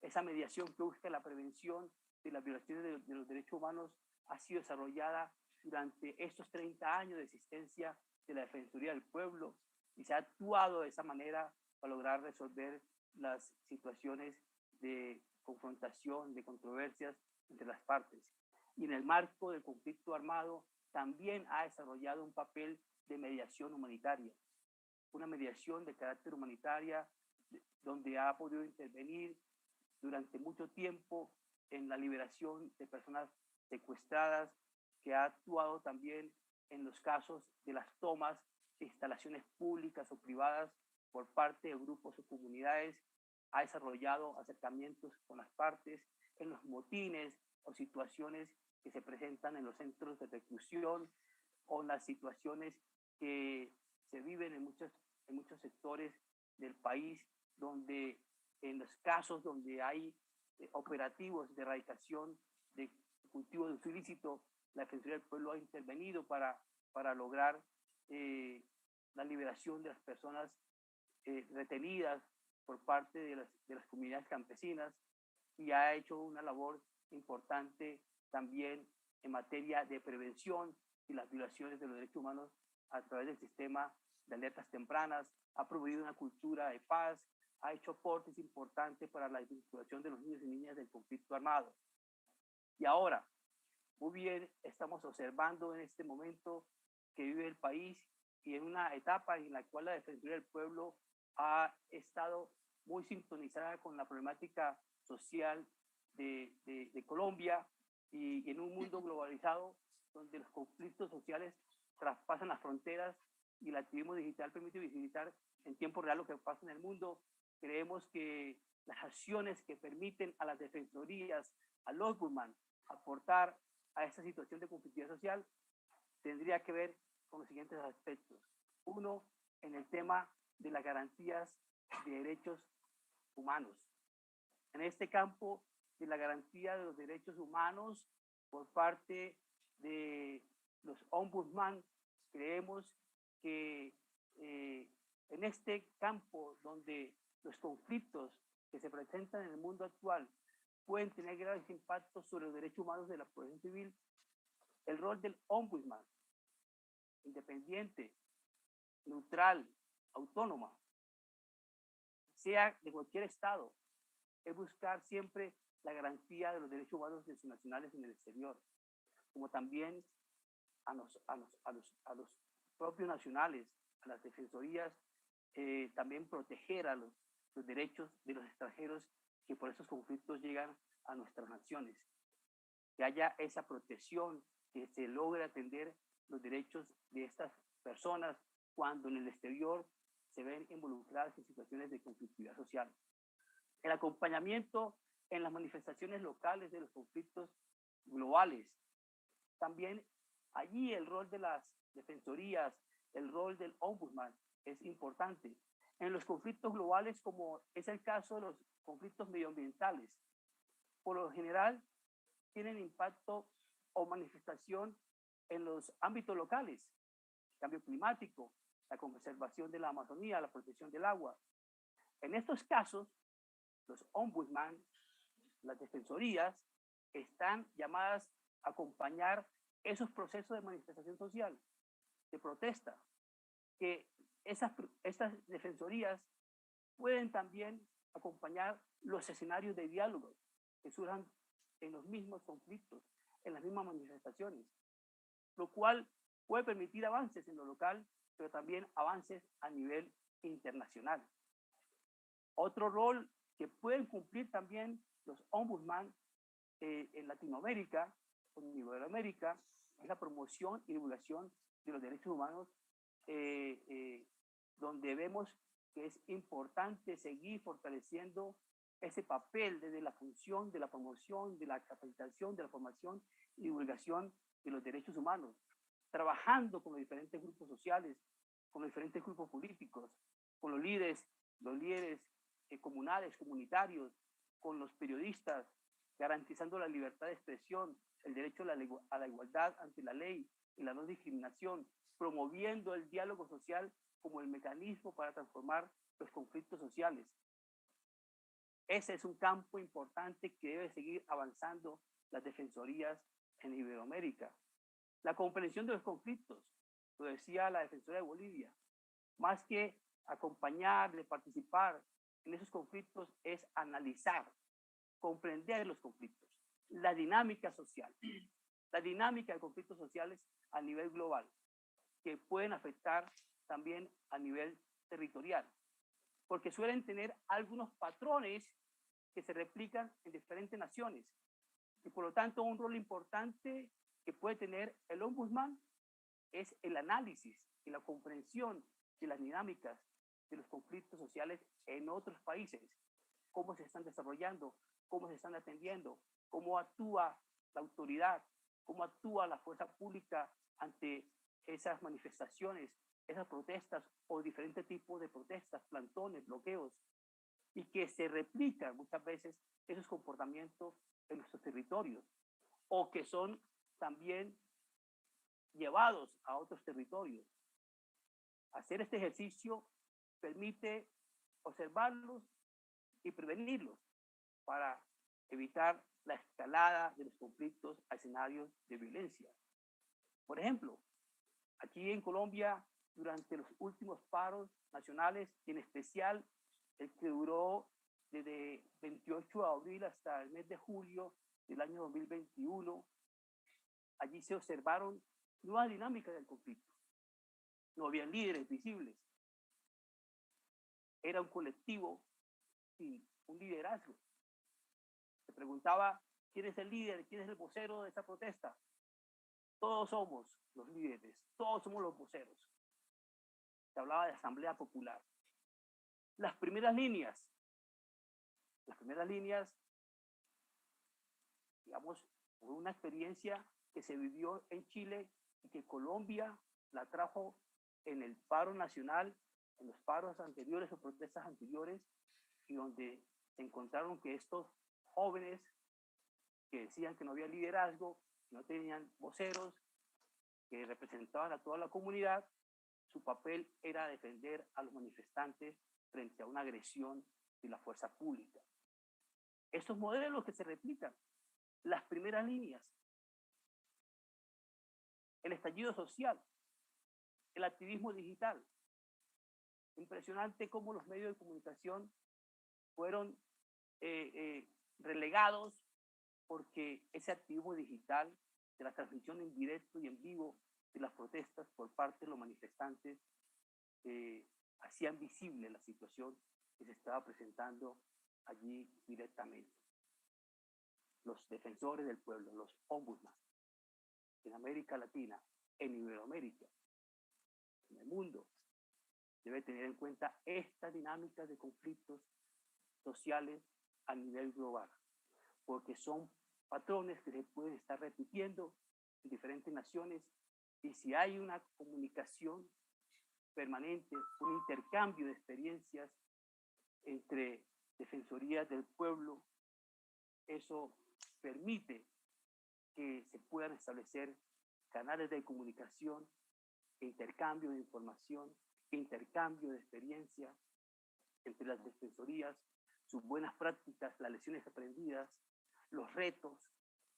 Esa mediación que busca la prevención de las violaciones de los derechos humanos ha sido desarrollada durante estos 30 años de existencia de la Defensoría del Pueblo y se ha actuado de esa manera para lograr resolver las situaciones de confrontación, de controversias entre las partes. Y en el marco del conflicto armado también ha desarrollado un papel de mediación humanitaria, una mediación de carácter humanitaria donde ha podido intervenir durante mucho tiempo en la liberación de personas secuestradas, que ha actuado también en los casos de las tomas de instalaciones públicas o privadas por parte de grupos o comunidades, ha desarrollado acercamientos con las partes en los motines o situaciones que se presentan en los centros de reclusión o en las situaciones que se viven en muchos sectores del país, donde en los casos donde hay operativos de erradicación de cultivo de uso ilícito, la Defensoría del Pueblo ha intervenido para lograr la liberación de las personas retenidas por parte de las comunidades campesinas y ha hecho una labor importante también en materia de prevención y las violaciones de los derechos humanos a través del sistema de alertas tempranas, ha promovido una cultura de paz, ha hecho aportes importantes para la vinculación de los niños y niñas del conflicto armado. Y ahora, muy bien, estamos observando en este momento que vive el país y en una etapa en la cual la Defensoría del Pueblo ha estado muy sintonizada con la problemática social de Colombia y en un mundo globalizado donde los conflictos sociales traspasan las fronteras y el activismo digital permite visibilizar en tiempo real lo que pasa en el mundo. Creemos que las acciones que permiten a las defensorías, a los ombudsman, aportar a esta situación de conflictividad social, tendría que ver con los siguientes aspectos. Uno, en el tema de las garantías de derechos humanos. En este campo de la garantía de los derechos humanos por parte de los ombudsman, creemos que en este campo donde los conflictos que se presentan en el mundo actual pueden tener graves impactos sobre los derechos humanos de la población civil, el rol del ombudsman, independiente, neutral, autónoma, sea de cualquier estado, es buscar siempre la garantía de los derechos humanos de sus nacionales en el exterior, como también a los propios nacionales, a las defensorías, también proteger a los derechos de los extranjeros que por esos conflictos llegan a nuestras naciones. Que haya esa protección, que se logre atender los derechos de estas personas cuando en el exterior se ven involucradas en situaciones de conflictividad social. El acompañamiento en las manifestaciones locales de los conflictos globales. También allí el rol de las defensorías, el rol del ombudsman es importante. En los conflictos globales, como es el caso de los conflictos medioambientales, por lo general tienen impacto o manifestación en los ámbitos locales, cambio climático, la conservación de la Amazonía, la protección del agua. En estos casos, los ombudsman, las defensorías, están llamadas a acompañar esos procesos de manifestación social, de protesta, que estas defensorías pueden también acompañar los escenarios de diálogo que surjan en los mismos conflictos, en las mismas manifestaciones, lo cual puede permitir avances en lo local, pero también avances a nivel internacional. Otro rol que pueden cumplir también los ombudsman en Latinoamérica o en Iberoamérica es la promoción y divulgación de los derechos humanos, donde vemos que es importante seguir fortaleciendo ese papel desde la función de la promoción, de la capacitación, de la formación y divulgación de los derechos humanos, trabajando con los diferentes grupos sociales, con los diferentes grupos políticos, con los líderes comunales, comunitarios, con los periodistas, garantizando la libertad de expresión, el derecho a la igualdad ante la ley y la no discriminación, promoviendo el diálogo social como el mecanismo para transformar los conflictos sociales. Ese es un campo importante que debe seguir avanzando las defensorías en Iberoamérica. La comprensión de los conflictos, lo decía la defensora de Bolivia, más que acompañar, de participar en esos conflictos, es analizar, comprender los conflictos, la dinámica social, la dinámica de conflictos sociales a nivel global, que pueden afectar también a nivel territorial, porque suelen tener algunos patrones que se replican en diferentes naciones, y por lo tanto un rol importante que puede tener el ombudsman es el análisis y la comprensión de las dinámicas de los conflictos sociales en otros países, cómo se están desarrollando, cómo se están atendiendo, cómo actúa la autoridad, cómo actúa la fuerza pública ante esas manifestaciones, esas protestas o diferentes tipos de protestas, plantones, bloqueos, y que se replican muchas veces esos comportamientos en nuestros territorios o que son también llevados a otros territorios. Hacer este ejercicio permite observarlos y prevenirlos para evitar la escalada de los conflictos a escenarios de violencia. Por ejemplo, aquí en Colombia, durante los últimos paros nacionales, y en especial el que duró desde 28 de abril hasta el mes de julio del año 2021, allí se observaron nuevas dinámicas del conflicto. No habían líderes visibles. Era un colectivo sin un liderazgo. Se preguntaba quién es el líder, quién es el vocero de esta protesta. Todos somos los líderes, todos somos los voceros. Se hablaba de asamblea popular. Las primeras líneas, digamos, fue una experiencia que se vivió en Chile y que Colombia la trajo en el paro nacional, en los paros anteriores o protestas anteriores, y donde se encontraron que estos jóvenes que decían que no había liderazgo, no tenían voceros, que representaban a toda la comunidad, su papel era defender a los manifestantes frente a una agresión de la fuerza pública. Estos modelos que se replican, las primeras líneas, el estallido social, el activismo digital. Impresionante cómo los medios de comunicación fueron relegados porque ese activismo digital de la transmisión en directo y en vivo de las protestas por parte de los manifestantes hacían visible la situación que se estaba presentando allí directamente. Los defensores del pueblo, los ombudsman, en América Latina, en Iberoamérica, en el mundo, debe tener en cuenta estas dinámicas de conflictos sociales a nivel global, porque son patrones que se pueden estar repitiendo en diferentes naciones, y si hay una comunicación permanente, un intercambio de experiencias entre defensorías del pueblo, eso permite que se puedan establecer canales de comunicación, intercambio de información, intercambio de experiencias entre las defensorías, sus buenas prácticas, las lecciones aprendidas, los retos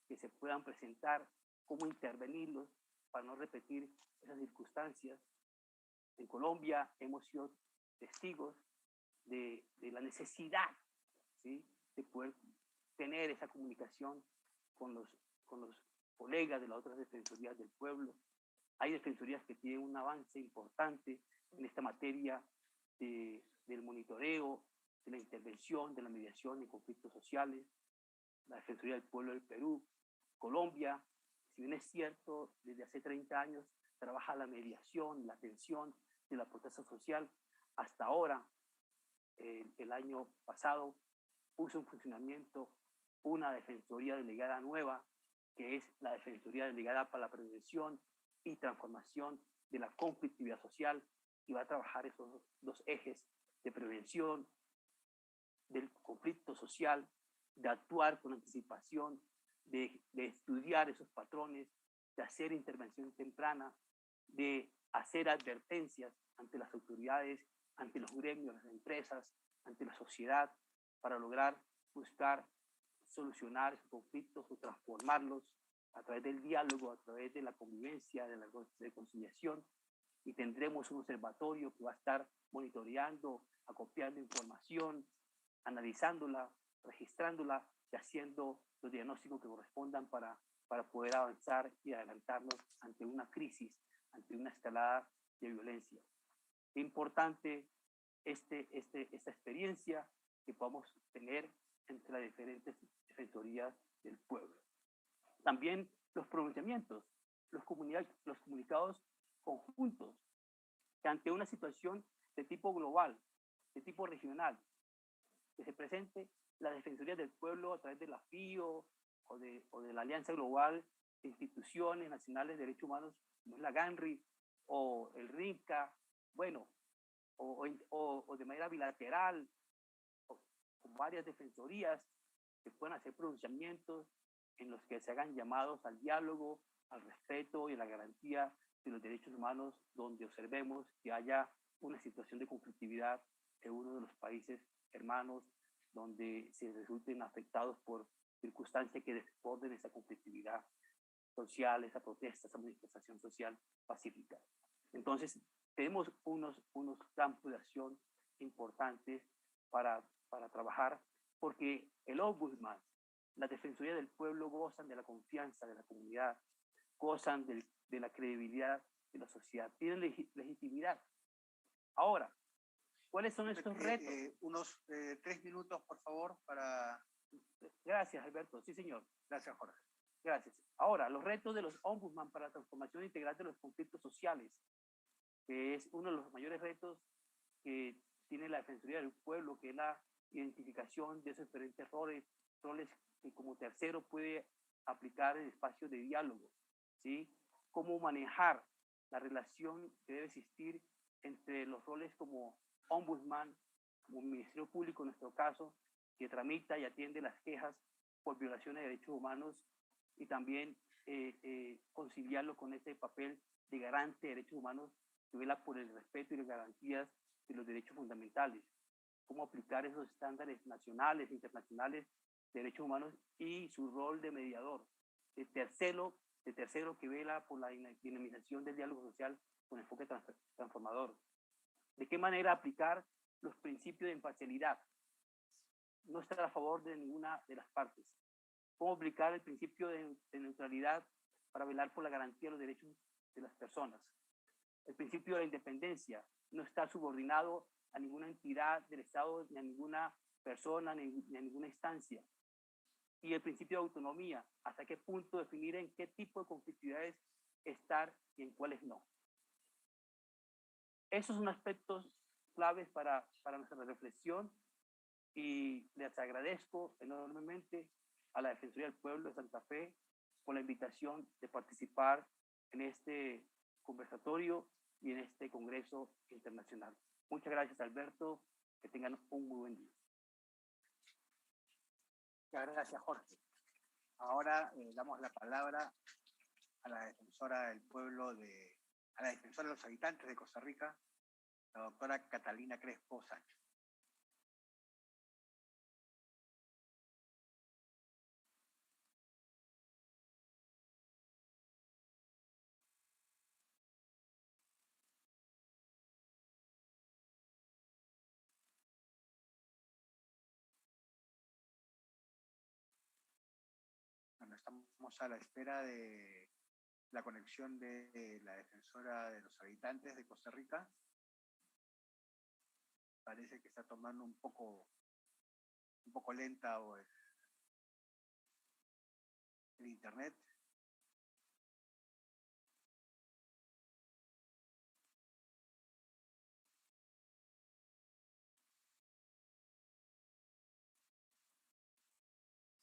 que se puedan presentar, cómo intervenirlos para no repetir esas circunstancias. En Colombia hemos sido testigos de la necesidad, ¿sí?, de poder tener esa comunicación con los colegas de las otras defensorías del pueblo. Hay defensorías que tienen un avance importante en esta materia del monitoreo, de la intervención, de la mediación en conflictos sociales. La Defensoría del Pueblo del Perú, Colombia, si bien es cierto, desde hace 30 años trabaja la mediación, la atención de la protesta social. Hasta ahora, el año pasado, puso en funcionamiento una defensoría delegada nueva, que es la Defensoría Delegada para la Prevención y Transformación de la Conflictividad Social, y va a trabajar esos dos ejes de prevención del conflicto social, de actuar con anticipación, de estudiar esos patrones, de hacer intervención temprana, de hacer advertencias ante las autoridades, ante los gremios, las empresas, ante la sociedad, para lograr buscar solucionar esos conflictos o transformarlos a través del diálogo, a través de la convivencia, de la reconciliación. Y tendremos un observatorio que va a estar monitoreando, acopiando información, analizándola, registrándola y haciendo los diagnósticos que correspondan para poder avanzar y adelantarnos ante una crisis, ante una escalada de violencia. Es importante esta experiencia que podamos tener entre las diferentes defensorías del pueblo. También los pronunciamientos, los comunicados conjuntos, que ante una situación de tipo global, de tipo regional, que se presente la Defensoría del Pueblo a través de la FIO o de la Alianza Global de Instituciones Nacionales de Derechos Humanos, como es la GANRI o el RINCA, bueno, o de manera bilateral, o con varias defensorías que puedan hacer pronunciamientos en los que se hagan llamados al diálogo, al respeto y a la garantía de los derechos humanos, donde observemos que haya una situación de conflictividad en uno de los países hermanos, donde se resulten afectados por circunstancias que desborden esa conflictividad social, esa protesta, esa manifestación social pacífica. Entonces, tenemos unos campos de acción importantes para trabajar, porque el Ombudsman, la Defensoría del Pueblo gozan de la confianza de la comunidad, gozan de la credibilidad de la sociedad, tienen legitimidad. Ahora, ¿cuáles son estos retos? Unos 3 minutos, por favor, para... Gracias, Alberto. Sí, señor. Gracias, Jorge. Gracias. Ahora, los retos de los ombudsman para la transformación integral de los conflictos sociales, que es uno de los mayores retos que tiene la Defensoría del Pueblo, que es la identificación de esos diferentes roles que como tercero puede aplicar en espacios de diálogo, ¿sí? Cómo manejar la relación que debe existir entre los roles como ombudsman, como Ministerio Público en nuestro caso, que tramita y atiende las quejas por violaciones de derechos humanos, y también conciliarlo con ese papel de garante de derechos humanos que vela por el respeto y las garantías de los derechos fundamentales. Cómo aplicar esos estándares nacionales e internacionales de derechos humanos y su rol de mediador, de tercero que vela por la dinamización del diálogo social con enfoque transformador. ¿De qué manera aplicar los principios de imparcialidad? No estar a favor de ninguna de las partes. ¿Cómo aplicar el principio de neutralidad para velar por la garantía de los derechos de las personas? El principio de la independencia, no estar subordinado a ninguna entidad del Estado, ni a ninguna persona, ni a ninguna instancia. Y el principio de autonomía, hasta qué punto definir en qué tipo de conflictividades estar y en cuáles no. Esos son aspectos claves para nuestra reflexión, y les agradezco enormemente a la Defensoría del Pueblo de Santa Fe por la invitación de participar en este conversatorio y en este congreso internacional. Muchas gracias, Alberto. Que tengan un muy buen día. Muchas gracias, Jorge. Ahora damos la palabra a la defensora del pueblo, a la defensora de los habitantes de Costa Rica, la doctora Catalina Crespo Sánchez. Bueno, estamos a la espera de la conexión de la defensora de los habitantes de Costa Rica. Parece que está tomando un poco lenta el internet.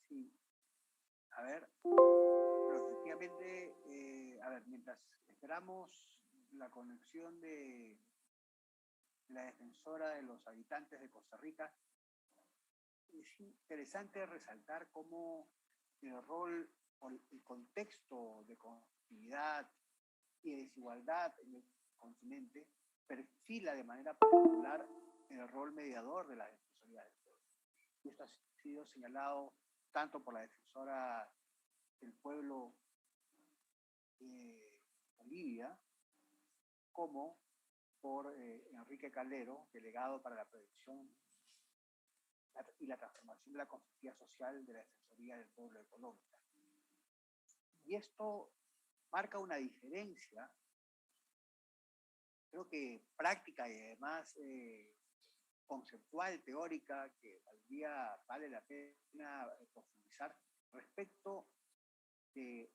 Sí, a ver, pero efectivamente, mientras esperamos la conexión de la defensora de los habitantes de Costa Rica, es interesante resaltar cómo el rol o el contexto de conflictividad y de desigualdad en el continente perfila de manera particular el rol mediador de la Defensoría del Pueblo. Y esto ha sido señalado tanto por la Defensora del Pueblo Bolivia, como por Enrique Calero, delegado para la prevención y la transformación de la conflictividad social de la Defensoría del Pueblo de Colombia. Y esto marca una diferencia, creo que práctica y además conceptual, teórica, que vale la pena profundizar respecto de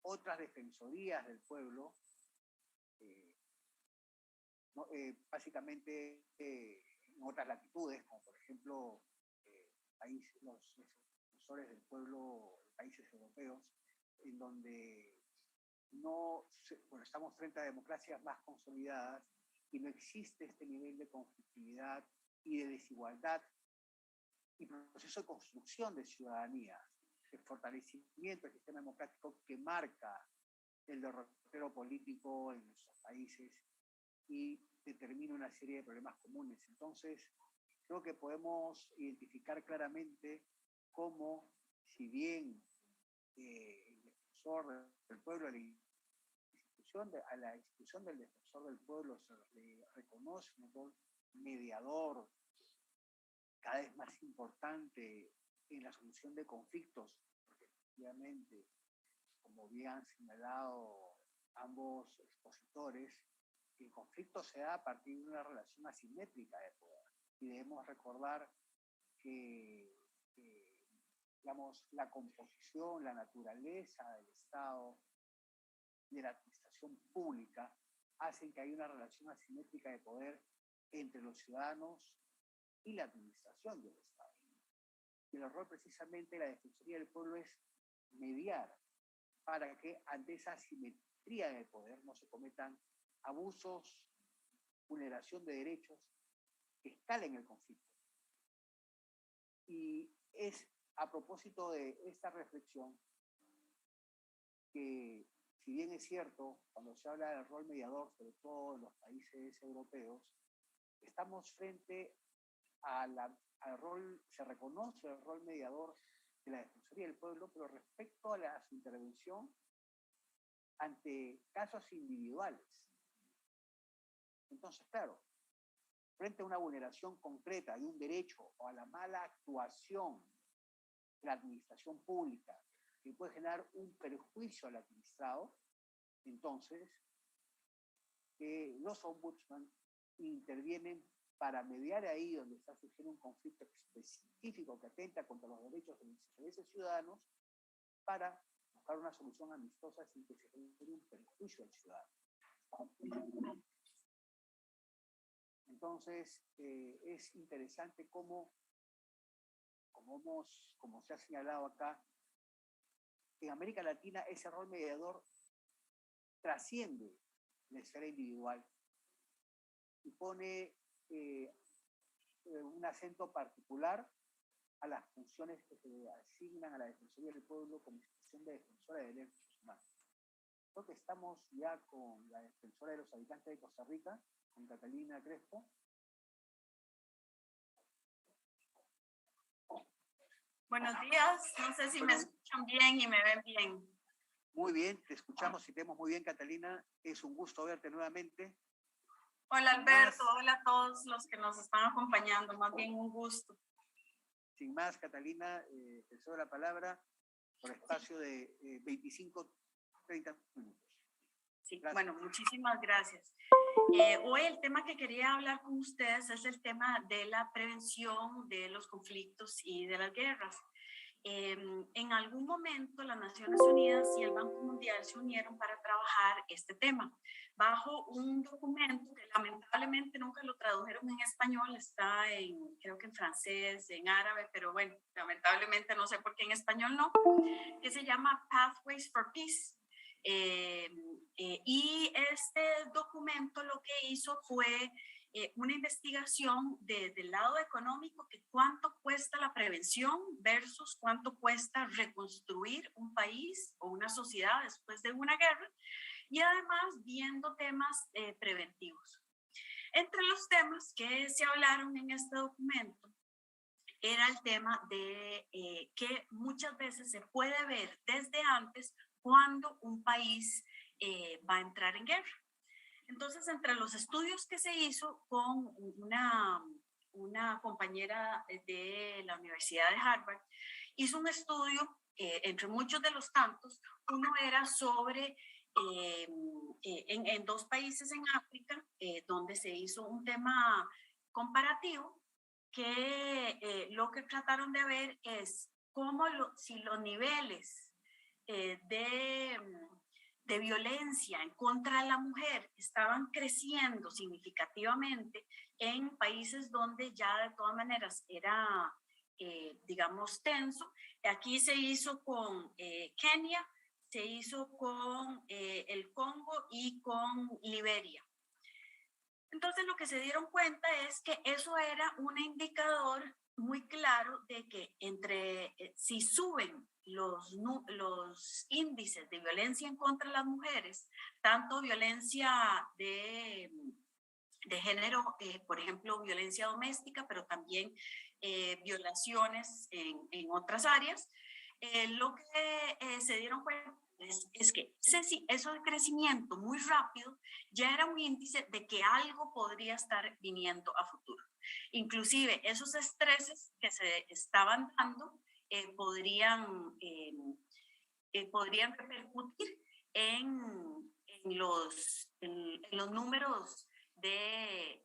otras defensorías del pueblo, básicamente en otras latitudes, como por ejemplo los defensores del pueblo de países europeos, en donde estamos frente a democracias más consolidadas y no existe este nivel de conflictividad y de desigualdad y proceso de construcción de ciudadanía, de fortalecimiento del sistema democrático que marca el derrotero político en nuestros países y determina una serie de problemas comunes. Entonces, creo que podemos identificar claramente cómo, si bien el defensor del pueblo, a la institución del defensor del pueblo se le reconoce un rol mediador cada vez más importante en la solución de conflictos, porque efectivamente, como bien han señalado ambos expositores, el conflicto se da a partir de una relación asimétrica de poder. Y debemos recordar que digamos, la composición, la naturaleza del Estado, de la administración pública, hacen que haya una relación asimétrica de poder entre los ciudadanos y la administración del Estado. Y el rol precisamente de la Defensoría del Pueblo es mediar para que ante esa asimetría de poder no se cometan abusos, vulneración de derechos que escalen el conflicto. Y es a propósito de esta reflexión que, si bien es cierto, cuando se habla del rol mediador, sobre todo en los países europeos, estamos frente al rol, se reconoce el rol mediador de la Defensoría del Pueblo, pero respecto a su intervención ante casos individuales. Entonces, claro, frente a una vulneración concreta de un derecho o a la mala actuación de la administración pública que puede generar un perjuicio al administrado, entonces los ombudsman intervienen para mediar ahí donde está surgiendo un conflicto específico que atenta contra los derechos de los intereses ciudadanos para buscar una solución amistosa sin que se genere un perjuicio al ciudadano. Entonces, es interesante cómo se ha señalado acá, en América Latina ese rol mediador trasciende la esfera individual y pone un acento particular a las funciones que se asignan a la Defensoría del Pueblo como institución de defensora de derechos humanos. Creo que estamos ya con la defensora de los habitantes de Costa Rica, con Catalina Crespo. Buenos días, no sé si me escuchan bien y me ven bien. Muy bien, te escuchamos y te vemos muy bien, Catalina. Es un gusto verte nuevamente. Hola Alberto, hola a todos los que nos están acompañando, más bien un gusto. Sin más, Catalina, te cedo la palabra por espacio de 25-30 minutos. Sí, gracias. Bueno, muchísimas gracias. Hoy el tema que quería hablar con ustedes es el tema de la prevención de los conflictos y de las guerras. En algún momento las Naciones Unidas y el Banco Mundial se unieron para trabajar este tema bajo un documento que lamentablemente nunca lo tradujeron en español, está creo que en francés, en árabe, pero bueno, lamentablemente no sé por qué en español no, que se llama Pathways for Peace. Y este documento lo que hizo fue una investigación desde el lado económico, que cuánto cuesta la prevención versus cuánto cuesta reconstruir un país o una sociedad después de una guerra, y además viendo temas preventivos. Entre los temas que se hablaron en este documento era el tema de que muchas veces se puede ver desde antes cuando un país va a entrar en guerra. Entonces, entre los estudios que se hizo con una compañera de la Universidad de Harvard, hizo un estudio, entre muchos de los tantos, uno era sobre, en dos países en África, donde se hizo un tema comparativo, que lo que trataron de ver es cómo si los niveles de violencia en contra de la mujer estaban creciendo significativamente en países donde ya de todas maneras era, digamos, tenso. Aquí se hizo con Kenia, se hizo con el Congo y con Liberia. Entonces lo que se dieron cuenta es que eso era un indicador muy claro de que si suben los índices de violencia en contra de las mujeres, tanto violencia de género, por ejemplo, violencia doméstica, pero también violaciones en otras áreas, lo que se dieron cuenta es que eso de crecimiento muy rápido ya era un índice de que algo podría estar viniendo a futuro. Inclusive esos estreses que se estaban dando podrían repercutir en los números de,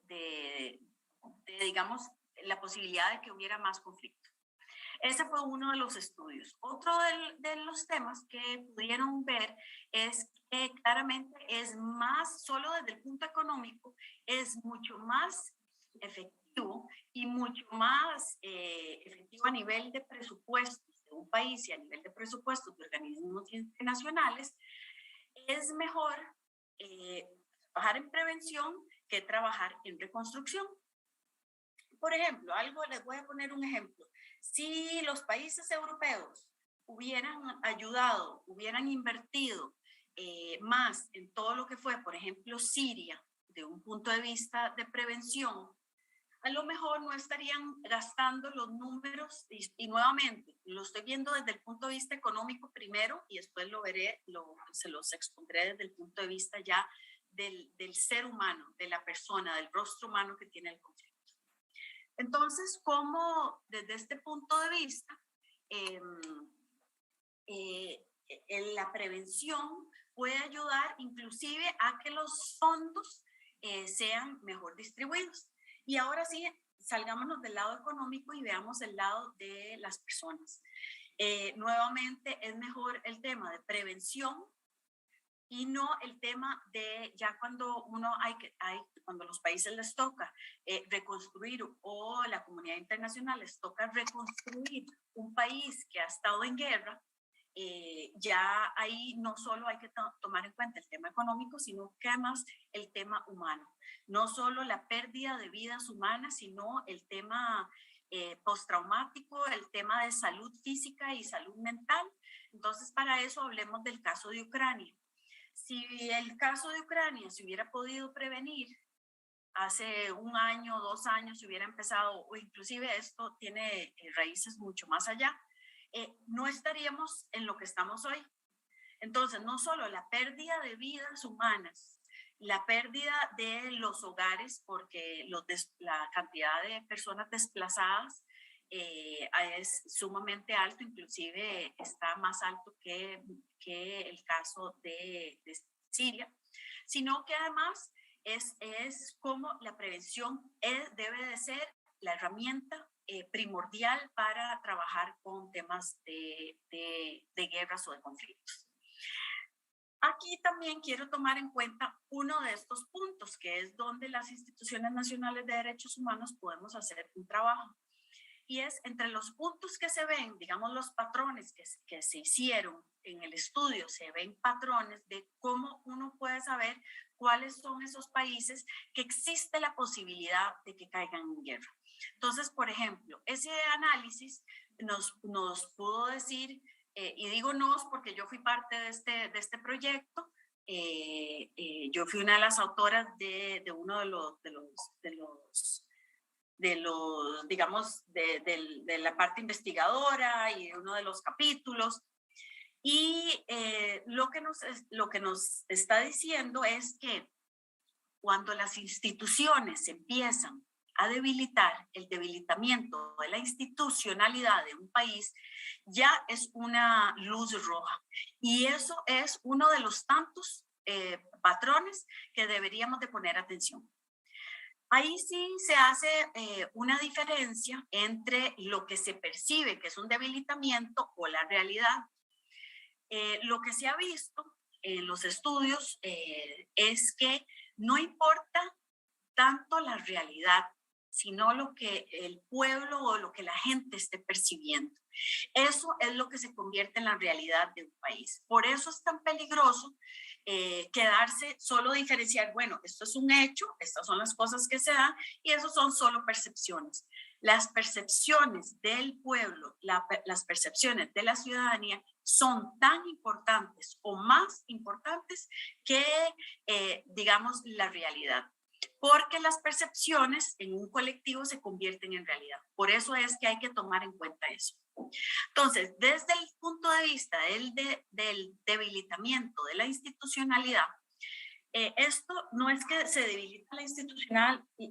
digamos, la posibilidad de que hubiera más conflicto. Ese fue uno de los estudios. Otro de los temas que pudieron ver es que claramente es más, solo desde el punto económico, es mucho más efectivo y mucho más efectivo a nivel de presupuestos de un país y a nivel de presupuestos de organismos internacionales, es mejor trabajar en prevención que trabajar en reconstrucción. Por ejemplo, les voy a poner un ejemplo. Si los países europeos hubieran ayudado, hubieran invertido más en todo lo que fue, por ejemplo, Siria, de un punto de vista de prevención, a lo mejor no estarían gastando los números, y nuevamente, lo estoy viendo desde el punto de vista económico primero, y después lo veré, se los expondré desde el punto de vista ya del ser humano, de la persona, del rostro humano que tiene el conflicto. Entonces, ¿cómo desde este punto de vista la prevención puede ayudar inclusive a que los fondos sean mejor distribuidos? Y ahora sí, salgámonos del lado económico y veamos el lado de las personas. Nuevamente, es mejor el tema de prevención y no el tema de ya cuando cuando los países les toca reconstruir, o la comunidad internacional les toca reconstruir un país que ha estado en guerra. Ya ahí no solo hay que tomar en cuenta el tema económico, sino que además el tema humano. No solo la pérdida de vidas humanas, sino el tema postraumático, el tema de salud física y salud mental. Entonces, para eso hablemos del caso de Ucrania. Si el caso de Ucrania se hubiera podido prevenir hace 1 año, 2 años, se hubiera empezado, o inclusive esto tiene raíces mucho más allá, no estaríamos en lo que estamos hoy. Entonces, no solo la pérdida de vidas humanas, la pérdida de los hogares, porque la cantidad de personas desplazadas es sumamente alto, inclusive está más alto que el caso de Siria, sino que además es como la prevención debe de ser la herramienta primordial para trabajar con temas de guerras o de conflictos. Aquí también quiero tomar en cuenta uno de estos puntos, que es donde las instituciones nacionales de derechos humanos podemos hacer un trabajo. Y es entre los puntos que se ven, digamos, los patrones que se hicieron en el estudio, se ven patrones de cómo uno puede saber cuáles son esos países que existe la posibilidad de que caigan en guerra. Entonces, por ejemplo, ese análisis nos pudo decir, y digo nos porque yo fui parte de este proyecto, yo fui una de las autoras de uno digamos, de la parte investigadora y de uno de los capítulos. Y lo que nos está diciendo es que cuando las instituciones empiezan a debilitar, el debilitamiento de la institucionalidad de un país ya es una luz roja. Y eso es uno de los tantos patrones que deberíamos de poner atención. Ahí sí se hace una diferencia entre lo que se percibe que es un debilitamiento o la realidad. Lo que se ha visto en los estudios es que no importa tanto la realidad, sino lo que el pueblo o lo que la gente esté percibiendo. Eso es lo que se convierte en la realidad de un país. Por eso es tan peligroso quedarse, solo diferenciar, bueno, esto es un hecho, estas son las cosas que se dan y eso son solo percepciones. Las percepciones del pueblo, las percepciones de la ciudadanía son tan importantes o más importantes que, digamos, la realidad. Porque las percepciones en un colectivo se convierten en realidad. Por eso es que hay que tomar en cuenta eso. Entonces, desde el punto de vista del debilitamiento de la institucionalidad, esto no es que se debilita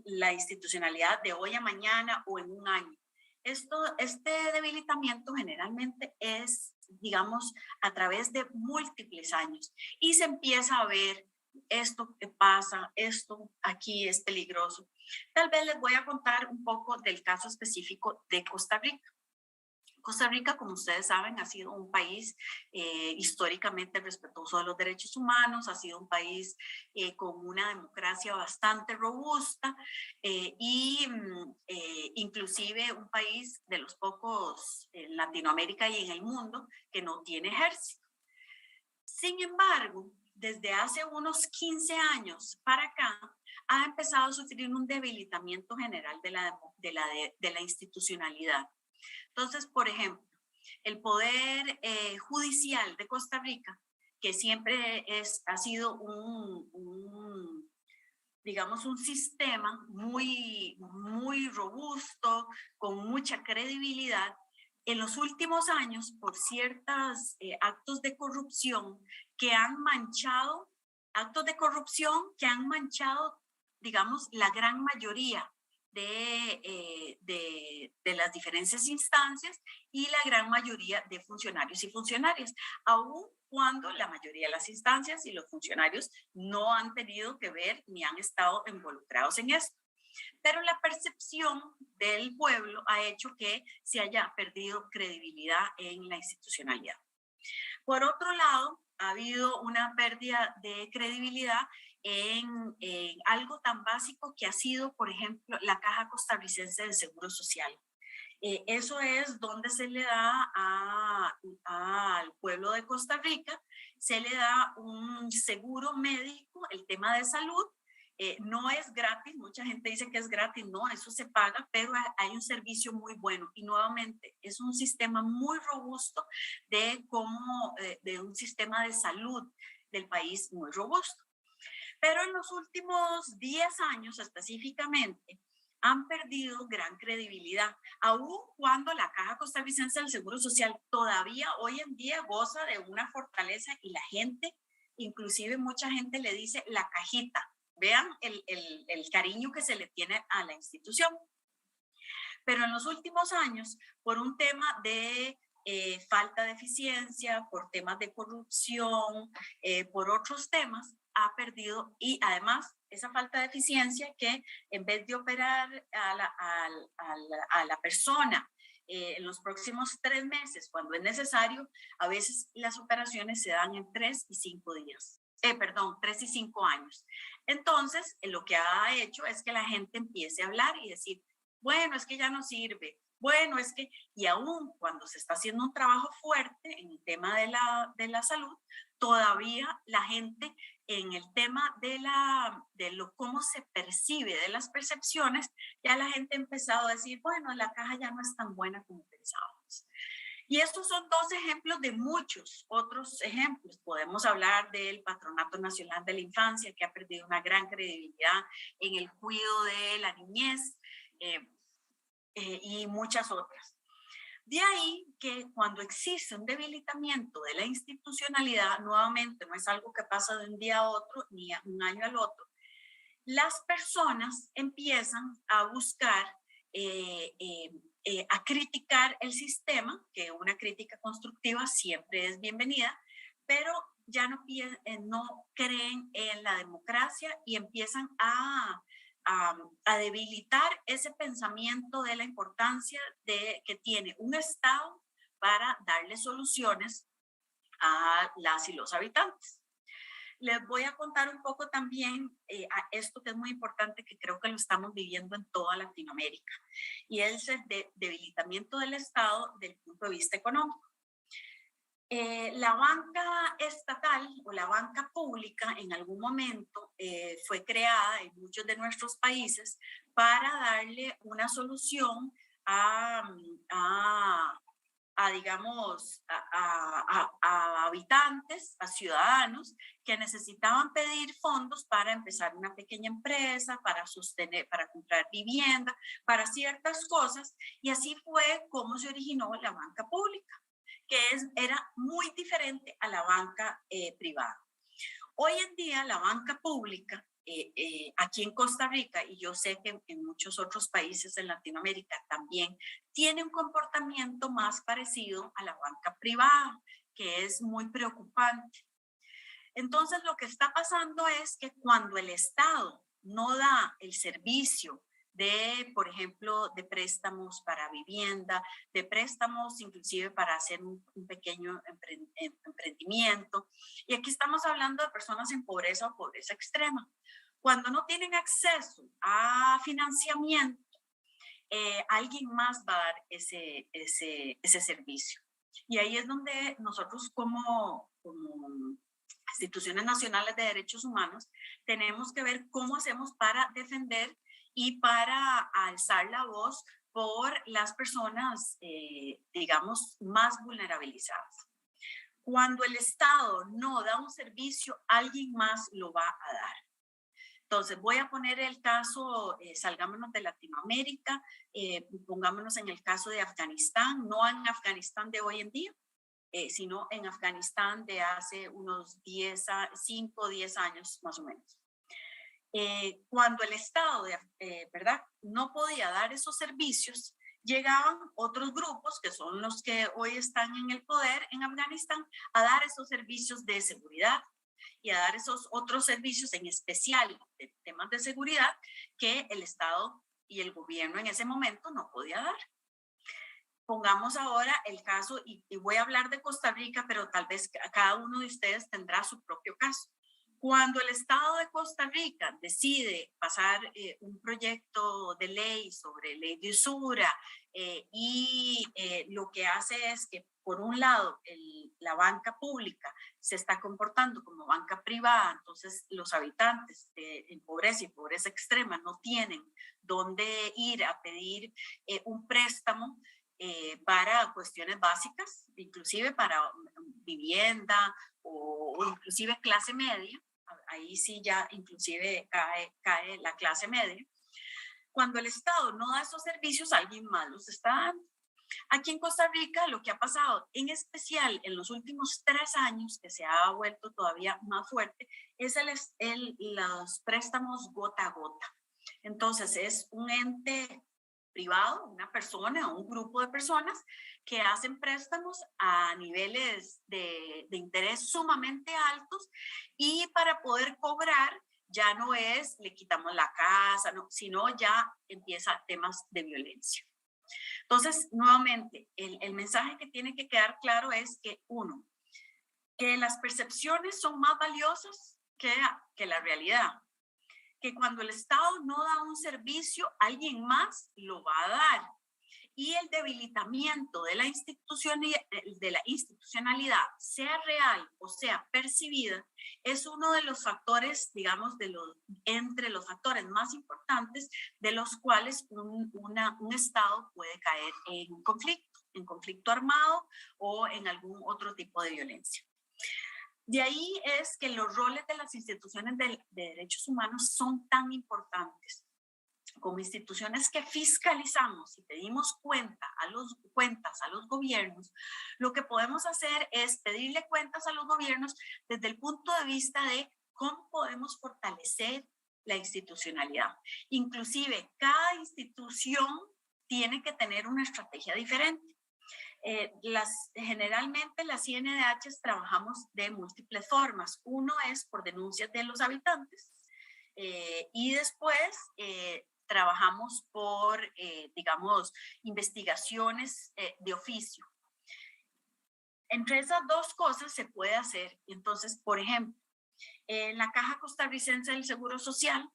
la institucionalidad de hoy a mañana o en un año. Este debilitamiento generalmente es, digamos, a través de múltiples años y se empieza a ver esto que pasa, esto aquí es peligroso. Tal vez les voy a contar un poco del caso específico de Costa Rica. Costa Rica, como ustedes saben, ha sido un país históricamente respetuoso de los derechos humanos, ha sido un país con una democracia bastante robusta inclusive un país de los pocos en Latinoamérica y en el mundo que no tiene ejército. Sin embargo, desde hace unos 15 años para acá, ha empezado a sufrir un debilitamiento general de la institucionalidad. Entonces, por ejemplo, el Poder Judicial de Costa Rica, que siempre ha sido digamos, un sistema muy robusto, con mucha credibilidad, en los últimos años, por ciertos actos de corrupción que han manchado, digamos, la gran mayoría de las diferentes instancias y la gran mayoría de funcionarios y funcionarias, aun cuando la mayoría de las instancias y los funcionarios no han tenido que ver ni han estado involucrados en esto. Pero la percepción del pueblo ha hecho que se haya perdido credibilidad en la institucionalidad. Por otro lado, ha habido una pérdida de credibilidad en algo tan básico que ha sido, por ejemplo, la Caja Costarricense de Seguro Social. Eso es donde se le da al pueblo de Costa Rica, se le da un seguro médico, el tema de salud. No es gratis, mucha gente dice que es gratis, no, eso se paga, pero hay un servicio muy bueno y nuevamente es un sistema muy robusto de un sistema de salud del país muy robusto. Pero en los últimos 10 años específicamente han perdido gran credibilidad, aun cuando la Caja Costarricense del Seguro Social todavía hoy en día goza de una fortaleza y la gente, inclusive mucha gente le dice la cajita. Vean el cariño que se le tiene a la institución. Pero en los últimos años, por un tema de falta de eficiencia, por temas de corrupción, por otros temas, ha perdido, y además esa falta de eficiencia que en vez de operar a la persona en los próximos 3 meses, cuando es necesario, a veces las operaciones se dan en 3 y 5 días. 3 y 5 años. Entonces, lo que ha hecho es que la gente empiece a hablar y decir, bueno, es que ya no sirve, bueno, es que, y aún cuando se está haciendo un trabajo fuerte en el tema de la salud, todavía la gente en el tema cómo se percibe, de las percepciones, ya la gente ha empezado a decir, bueno, la caja ya no es tan buena como pensábamos. Y estos son 2 ejemplos de muchos otros ejemplos. Podemos hablar del Patronato Nacional de la Infancia, que ha perdido una gran credibilidad en el cuidado de la niñez y muchas otras. De ahí que cuando existe un debilitamiento de la institucionalidad, nuevamente no es algo que pasa de un día a otro ni a un año al otro, las personas empiezan a buscar a criticar el sistema, que una crítica constructiva siempre es bienvenida, pero ya no creen en la democracia y empiezan a debilitar ese pensamiento de la importancia que tiene un Estado para darle soluciones a las y los habitantes. Les voy a contar un poco también a esto que es muy importante, que creo que lo estamos viviendo en toda Latinoamérica, y es el debilitamiento del Estado desde el punto de vista económico. La banca estatal o la banca pública en algún momento fue creada en muchos de nuestros países para darle una solución a habitantes, a ciudadanos que necesitaban pedir fondos para empezar una pequeña empresa, para comprar vivienda, para ciertas cosas, y así fue como se originó la banca pública, que era muy diferente a la banca privada. Hoy en día la banca pública aquí en Costa Rica, y yo sé que en muchos otros países en Latinoamérica también, tiene un comportamiento más parecido a la banca privada, que es muy preocupante. Entonces, lo que está pasando es que cuando el Estado no da el servicio de, por ejemplo, de préstamos para vivienda, de préstamos inclusive para hacer un pequeño emprendimiento. Y aquí estamos hablando de personas en pobreza o pobreza extrema. Cuando no tienen acceso a financiamiento, alguien más va a dar ese servicio. Y ahí es donde nosotros como instituciones nacionales de derechos humanos tenemos que ver cómo hacemos para defender y para alzar la voz por las personas, digamos, más vulnerabilizadas. Cuando el Estado no da un servicio, alguien más lo va a dar. Entonces, voy a poner el caso, salgámonos de Latinoamérica, pongámonos en el caso de Afganistán, no en Afganistán de hoy en día, sino en Afganistán de hace unos 5 o 10 años más o menos. Cuando el Estado, ¿verdad?, no podía dar esos servicios, llegaban otros grupos, que son los que hoy están en el poder en Afganistán, a dar esos servicios de seguridad y a dar esos otros servicios, en especial de temas de seguridad, que el Estado y el gobierno en ese momento no podía dar. Pongamos ahora el caso, y voy a hablar de Costa Rica, pero tal vez cada uno de ustedes tendrá su propio caso. Cuando el Estado de Costa Rica decide pasar un proyecto de ley sobre ley de usura y lo que hace es que, por un lado, la banca pública se está comportando como banca privada, entonces los habitantes en pobreza y pobreza extrema no tienen dónde ir a pedir un préstamo para cuestiones básicas, inclusive para vivienda o inclusive clase media. Ahí sí ya inclusive cae la clase media. Cuando el Estado no da esos servicios, alguien más los está dando. Aquí en Costa Rica lo que ha pasado, en especial en los últimos 3 años, que se ha vuelto todavía más fuerte, es los préstamos gota a gota. Entonces es un ente privado, una persona o un grupo de personas que hacen préstamos a niveles de interés sumamente altos, y para poder cobrar ya no es le quitamos la casa, no, sino ya empieza temas de violencia. Entonces, nuevamente, el mensaje que tiene que quedar claro es que, uno, que las percepciones son más valiosas que la realidad. Que cuando el Estado no da un servicio, alguien más lo va a dar. Y el debilitamiento de la institucionalidad, sea real o sea percibida, es uno de los factores, digamos, entre los factores más importantes de los cuales un Estado puede caer en conflicto armado o en algún otro tipo de violencia. De ahí es que los roles de las instituciones de derechos humanos son tan importantes. Como instituciones que fiscalizamos y pedimos cuentas a los gobiernos, lo que podemos hacer es pedirle cuentas a los gobiernos desde el punto de vista de cómo podemos fortalecer la institucionalidad. Inclusive, cada institución tiene que tener una estrategia diferente. Generalmente las INDH trabajamos de múltiples formas. Uno es por denuncias de los habitantes y después trabajamos por, digamos, investigaciones de oficio. Entre esas dos cosas se puede hacer. Entonces, por ejemplo, en la Caja Costarricense del Seguro Social,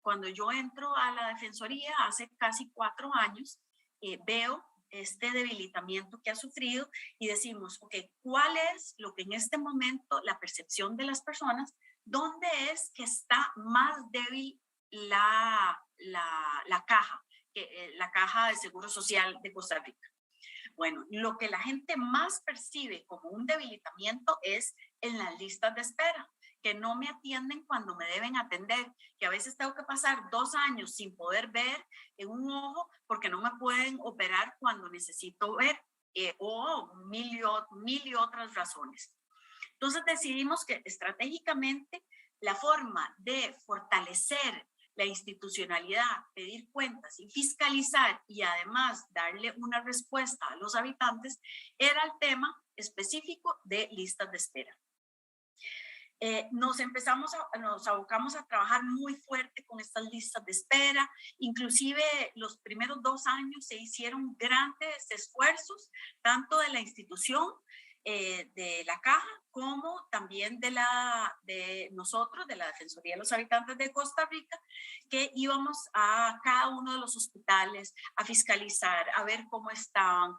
cuando yo entro a la Defensoría hace casi 4 años, veo este debilitamiento que ha sufrido y decimos, ok, ¿cuál es lo que en este momento la percepción de las personas? ¿Dónde es que está más débil la caja de Seguro Social de Costa Rica? Bueno, lo que la gente más percibe como un debilitamiento es en las listas de espera, que no me atienden cuando me deben atender, que a veces tengo que pasar 2 años sin poder ver en un ojo porque no me pueden operar cuando necesito ver, o mil y otras razones. Entonces decidimos que estratégicamente la forma de fortalecer la institucionalidad, pedir cuentas y fiscalizar y además darle una respuesta a los habitantes era el tema específico de listas de espera. Nos abocamos a trabajar muy fuerte con estas listas de espera. Inclusive los primeros 2 años se hicieron grandes esfuerzos, tanto de la institución, de la Caja, como también de nosotros, de la Defensoría de los Habitantes de Costa Rica, que íbamos a cada uno de los hospitales a fiscalizar, a ver cómo estaban.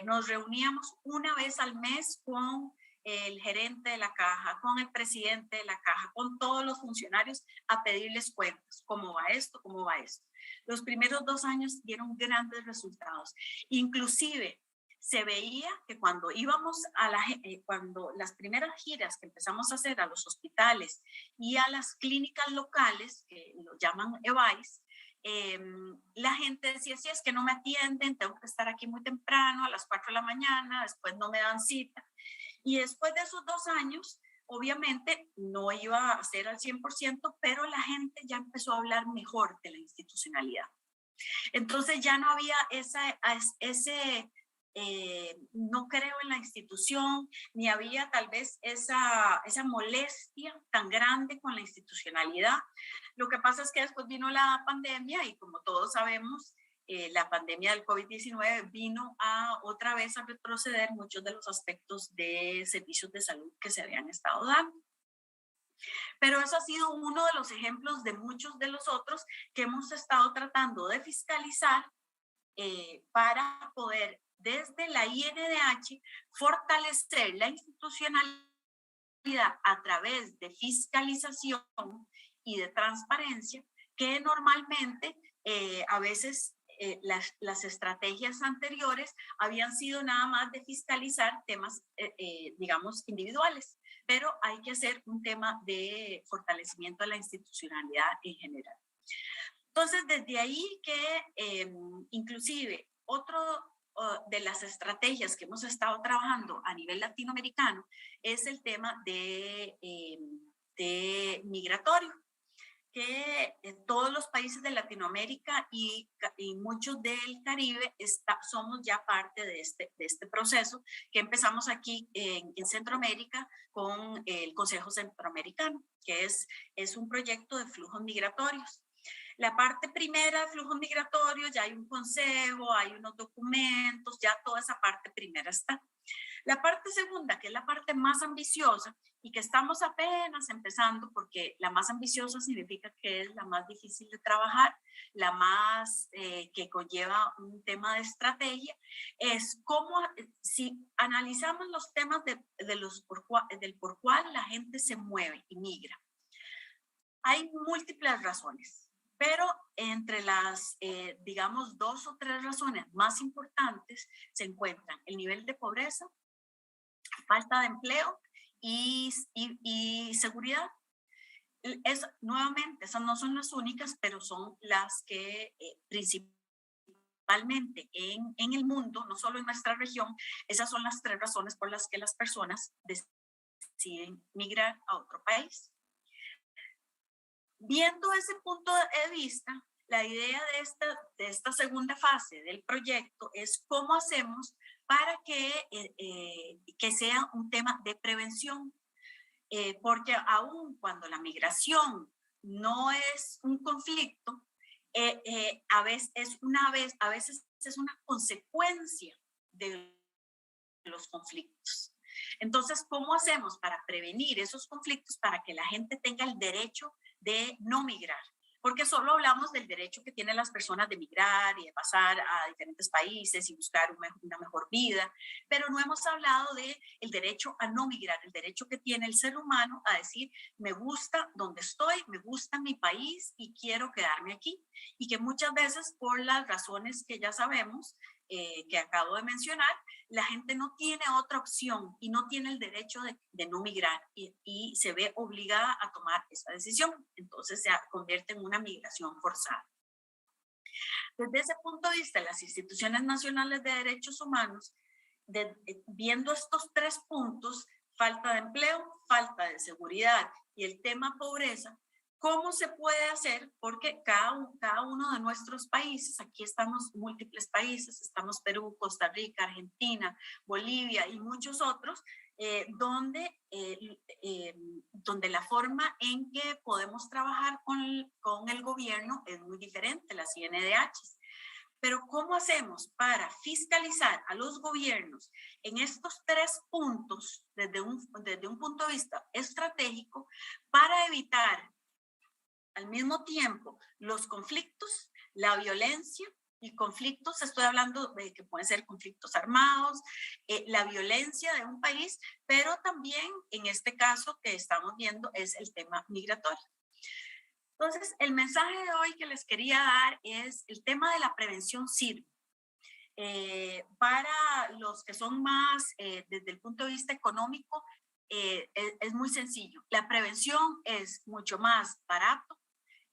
Nos reuníamos una vez al mes con el gerente de la Caja, con el presidente de la Caja, con todos los funcionarios a pedirles cuentas. ¿Cómo va esto? ¿Cómo va esto? Los primeros 2 años dieron grandes resultados. Inclusive se veía que cuando íbamos cuando las primeras giras que empezamos a hacer a los hospitales y a las clínicas locales, que lo llaman EVAIS, la gente decía, si es que no me atienden, tengo que estar aquí muy temprano, a las 4 de la mañana, después no me dan cita. Y después de esos 2 años, obviamente no iba a ser al 100%, pero la gente ya empezó a hablar mejor de la institucionalidad. Entonces ya no había no creo en la institución, ni había tal vez esa molestia tan grande con la institucionalidad. Lo que pasa es que después vino la pandemia y como todos sabemos, la pandemia del COVID-19 vino otra vez a retroceder muchos de los aspectos de servicios de salud que se habían estado dando. Pero eso ha sido uno de los ejemplos de muchos de los otros que hemos estado tratando de fiscalizar para poder desde la INDH fortalecer la institucionalidad a través de fiscalización y de transparencia, que normalmente a veces las estrategias anteriores habían sido nada más de fiscalizar temas, digamos, individuales, pero hay que hacer un tema de fortalecimiento de la institucionalidad en general. Entonces, desde ahí que inclusive otro de las estrategias que hemos estado trabajando a nivel latinoamericano es el tema de migratorio, que todos los países de Latinoamérica y muchos del Caribe somos ya parte de este proceso que empezamos aquí en Centroamérica con el Consejo Centroamericano, que es un proyecto de flujos migratorios. La parte primera de flujos migratorios, ya hay un consejo, hay unos documentos, ya toda esa parte primera está. La parte segunda, que es la parte más ambiciosa y que estamos apenas empezando, porque la más ambiciosa significa que es la más difícil de trabajar, la más que conlleva un tema de estrategia, es cómo, si analizamos los temas del por cual la gente se mueve y migra. Hay múltiples razones. Pero entre las, digamos, 2 o 3 razones más importantes se encuentran el nivel de pobreza, falta de empleo y seguridad. Nuevamente, esas no son las únicas, pero son las que principalmente en el mundo, no solo en nuestra región, esas son las 3 razones por las que las personas deciden migrar a otro país. Viendo ese punto de vista, la idea de esta segunda fase del proyecto es cómo hacemos para que sea un tema de prevención, porque aun cuando la migración no es un conflicto, a veces es una consecuencia de los conflictos. Entonces, ¿cómo hacemos para prevenir esos conflictos para que la gente tenga el derecho de no migrar? Porque solo hablamos del derecho que tienen las personas de migrar y de pasar a diferentes países y buscar una mejor vida, pero no hemos hablado del derecho a no migrar, el derecho que tiene el ser humano a decir, me gusta donde estoy, me gusta mi país y quiero quedarme aquí. Y que muchas veces, por las razones que ya sabemos, que acabo de mencionar, la gente no tiene otra opción y no tiene el derecho de no migrar y se ve obligada a tomar esa decisión. Entonces se convierte en una migración forzada. Desde ese punto de vista, las instituciones nacionales de derechos humanos, viendo estos 3 puntos, falta de empleo, falta de seguridad y el tema pobreza, ¿cómo se puede hacer? Porque cada uno de nuestros países, aquí estamos múltiples países, estamos Perú, Costa Rica, Argentina, Bolivia y muchos otros, donde la forma en que podemos trabajar con el gobierno es muy diferente, las CNDH. Pero ¿cómo hacemos para fiscalizar a los gobiernos en estos 3 puntos desde un punto de vista estratégico para evitar al mismo tiempo los conflictos, la violencia y conflictos? Estoy hablando de que pueden ser conflictos armados, la violencia de un país, pero también en este caso que estamos viendo es el tema migratorio. Entonces, el mensaje de hoy que les quería dar es el tema de la prevención sirve. Para los que son más desde el punto de vista económico, es muy sencillo. La prevención es mucho más barato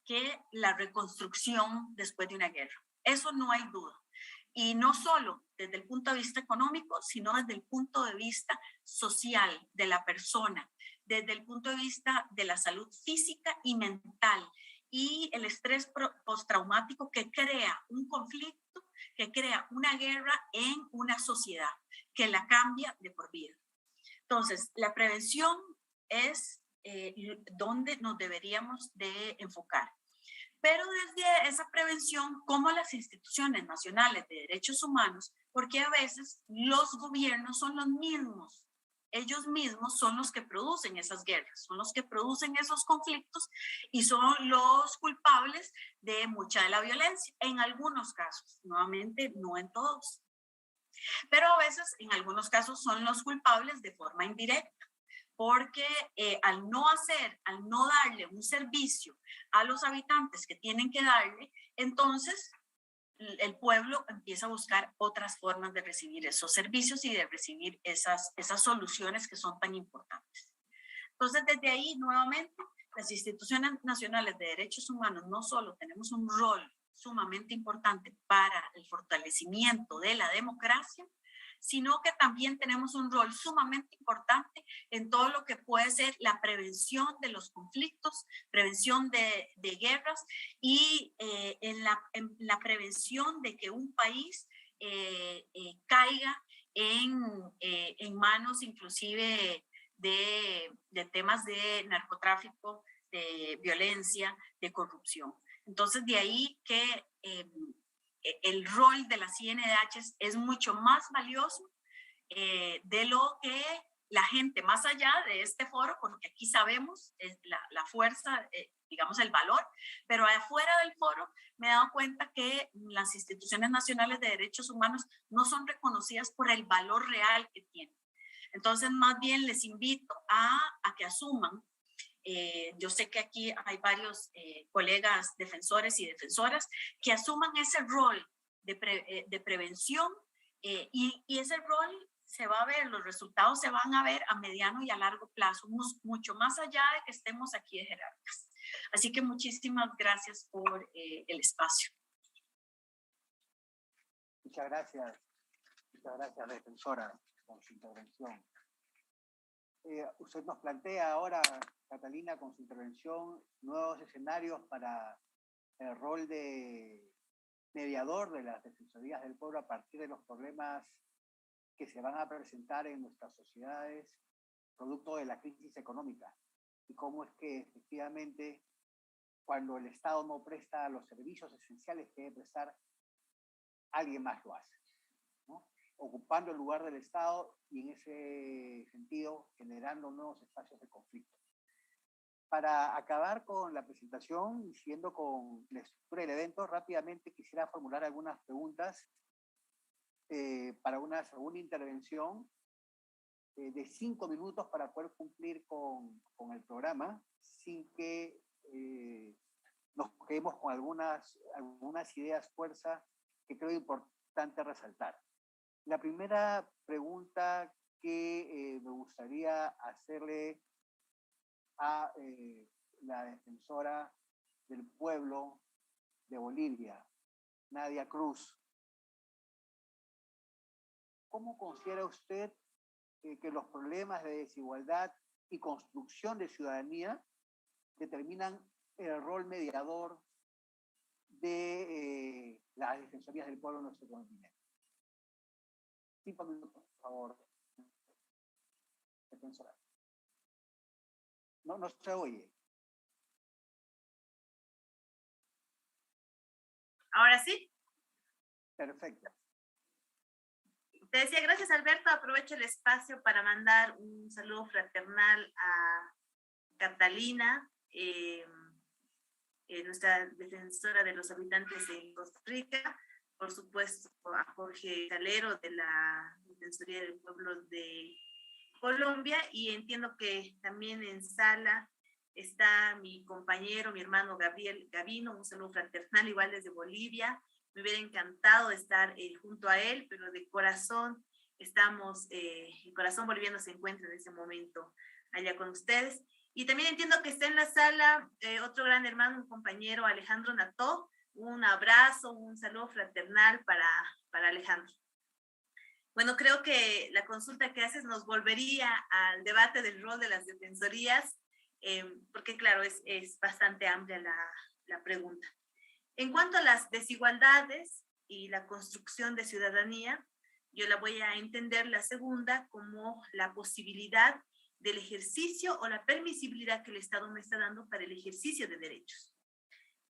que la reconstrucción después de una guerra. Eso no hay duda. Y no solo desde el punto de vista económico, sino desde el punto de vista social de la persona, desde el punto de vista de la salud física y mental y el estrés postraumático que crea un conflicto, que crea una guerra en una sociedad, que la cambia de por vida. Entonces, la prevención es donde nos deberíamos de enfocar. Pero desde esa prevención, como las instituciones nacionales de derechos humanos, porque a veces los gobiernos son los mismos, ellos mismos son los que producen esas guerras, son los que producen esos conflictos y son los culpables de mucha de la violencia, en algunos casos, nuevamente no en todos. Pero a veces, en algunos casos, son los culpables de forma indirecta, porque al no darle un servicio a los habitantes que tienen que darle, entonces el pueblo empieza a buscar otras formas de recibir esos servicios y de recibir esas soluciones que son tan importantes. Entonces, desde ahí, nuevamente, las instituciones nacionales de derechos humanos no solo tenemos un rol sumamente importante para el fortalecimiento de la democracia, sino que también tenemos un rol sumamente importante en todo lo que puede ser la prevención de los conflictos, prevención de guerras y en la prevención de que un país caiga en manos inclusive de temas de narcotráfico, de violencia, de corrupción. Entonces, de ahí que el rol de las CNDH es mucho más valioso de lo que la gente, más allá de este foro, porque aquí sabemos la fuerza, digamos el valor, pero afuera del foro me he dado cuenta que las instituciones nacionales de derechos humanos no son reconocidas por el valor real que tienen. Entonces, más bien les invito a que asuman. Yo sé que aquí hay varios colegas defensores y defensoras que asuman ese rol de prevención y ese rol se va a ver, los resultados se van a ver a mediano y a largo plazo, mucho más allá de que estemos aquí de jerarcas. Así que muchísimas gracias por el espacio. Muchas gracias, defensora, por su intervención. Usted nos plantea ahora, Catalina, con su intervención, nuevos escenarios para el rol de mediador de las defensorías del pueblo a partir de los problemas que se van a presentar en nuestras sociedades producto de la crisis económica y cómo es que efectivamente cuando el Estado no presta los servicios esenciales que debe prestar, alguien más lo hace, ¿no? Ocupando el lugar del Estado y en ese sentido generando nuevos espacios de conflicto. Para acabar con la presentación y siguiendo con la estructura del evento, rápidamente quisiera formular algunas preguntas para una segunda intervención de 5 minutos para poder cumplir con el programa sin que nos quedemos con algunas ideas fuerza que creo importante resaltar. La primera pregunta que me gustaría hacerle a la defensora del pueblo de Bolivia, Nadia Cruz. ¿Cómo considera usted que los problemas de desigualdad y construcción de ciudadanía determinan el rol mediador de las defensorías del pueblo en nuestro continente? 5 minutos, por favor. defensora. No se oye. ¿Ahora sí? Perfecto. Te decía, gracias Alberto, aprovecho el espacio para mandar un saludo fraternal a Catalina, nuestra defensora de los habitantes en Costa Rica, por supuesto a Jorge Calero de la Defensoría del Pueblo de Colombia, y entiendo que también en sala está mi compañero, mi hermano Gabriel Gavino, un saludo fraternal igual desde Bolivia. Me hubiera encantado estar junto a él, pero de corazón estamos, el corazón boliviano se encuentra en ese momento allá con ustedes. Y también entiendo que está en la sala otro gran hermano, un compañero, Alejandro Nató. Un abrazo, un saludo fraternal para Alejandro. Bueno, creo que la consulta que haces nos volvería al debate del rol de las defensorías, porque claro, es bastante amplia la pregunta. En cuanto a las desigualdades y la construcción de ciudadanía, yo la voy a entender la segunda como la posibilidad del ejercicio o la permisibilidad que el Estado me está dando para el ejercicio de derechos.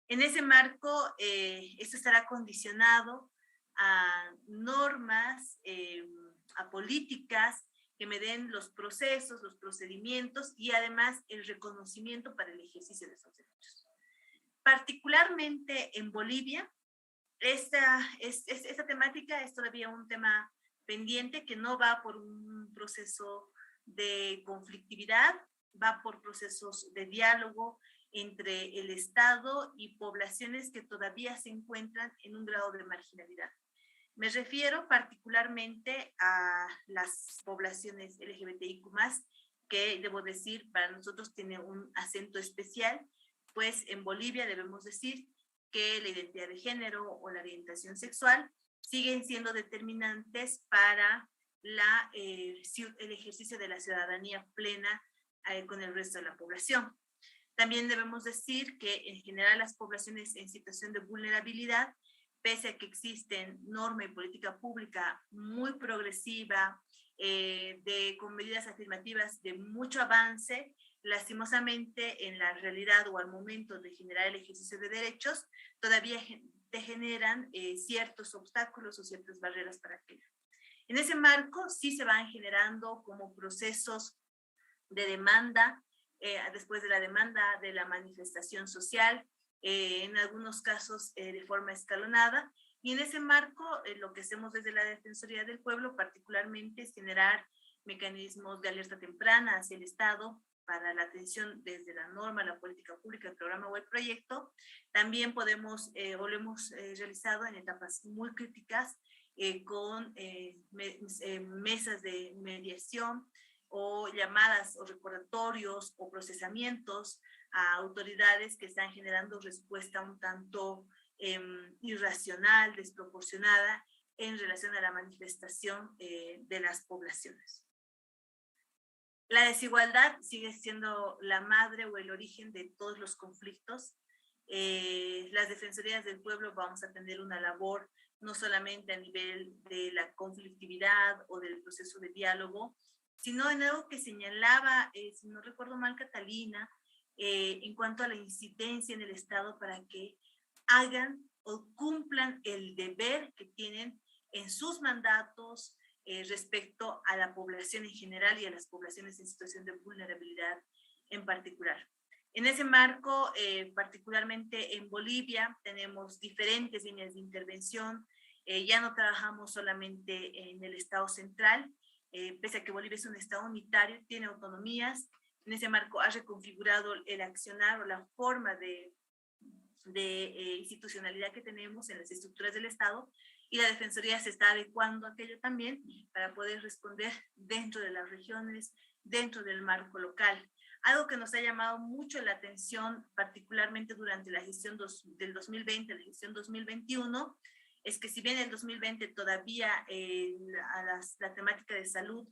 En ese marco, esto estará condicionado a normas, a políticas que me den los procesos, los procedimientos y además el reconocimiento para el ejercicio de esos derechos. Particularmente en Bolivia, esta temática es todavía un tema pendiente que no va por un proceso de conflictividad, va por procesos de diálogo entre el Estado y poblaciones que todavía se encuentran en un grado de marginalidad. Me refiero particularmente a las poblaciones LGBTIQ+, que debo decir para nosotros tiene un acento especial, pues en Bolivia debemos decir que la identidad de género o la orientación sexual siguen siendo determinantes para el ejercicio de la ciudadanía plena con el resto de la población. También debemos decir que en general las poblaciones en situación de vulnerabilidad, pese a que existen norma y política pública muy progresiva, con medidas afirmativas de mucho avance, lastimosamente en la realidad o al momento de generar el ejercicio de derechos, todavía te generan ciertos obstáculos o ciertas barreras para aquello. En ese marco sí se van generando como procesos de demanda, después de la demanda de la manifestación social, en algunos casos de forma escalonada, y en ese marco lo que hacemos desde la Defensoría del Pueblo particularmente es generar mecanismos de alerta temprana hacia el Estado para la atención desde la norma, la política pública, el programa o el proyecto. También podemos, o lo hemos realizado en etapas muy críticas con mesas de mediación o llamadas o recordatorios o procesamientos a autoridades que están generando respuesta un tanto irracional, desproporcionada en relación a la manifestación de las poblaciones. La desigualdad sigue siendo la madre o el origen de todos los conflictos. Las defensorías del pueblo vamos a tener una labor no solamente a nivel de la conflictividad o del proceso de diálogo, sino en algo que señalaba, si no recuerdo mal, Catalina, en cuanto a la incidencia en el Estado para que hagan o cumplan el deber que tienen en sus mandatos respecto a la población en general y a las poblaciones en situación de vulnerabilidad en particular. En ese marco, particularmente en Bolivia, tenemos diferentes líneas de intervención. Ya no trabajamos solamente en el Estado central, pese a que Bolivia es un Estado unitario, tiene autonomías. En ese marco ha reconfigurado el accionar o la forma de institucionalidad que tenemos en las estructuras del Estado, y la Defensoría se está adecuando a aquello también para poder responder dentro de las regiones, dentro del marco local. Algo que nos ha llamado mucho la atención, particularmente durante la gestión del 2020, la gestión 2021, es que si bien en el 2020 todavía la temática de salud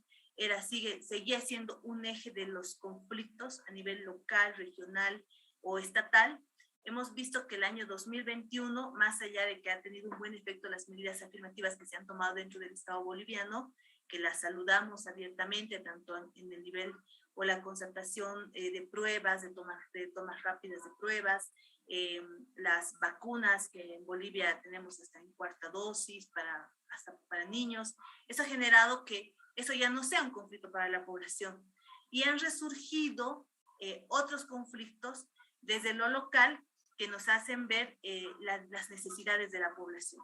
seguía siendo un eje de los conflictos a nivel local, regional o estatal, hemos visto que el año 2021, más allá de que ha tenido un buen efecto las medidas afirmativas que se han tomado dentro del Estado boliviano, que la saludamos abiertamente, tanto en el nivel o la constatación de pruebas, de tomas rápidas de pruebas, las vacunas que en Bolivia tenemos hasta en cuarta dosis hasta para niños. Eso ha generado que eso ya no sea un conflicto para la población. Y han resurgido otros conflictos desde lo local que nos hacen ver las necesidades de la población.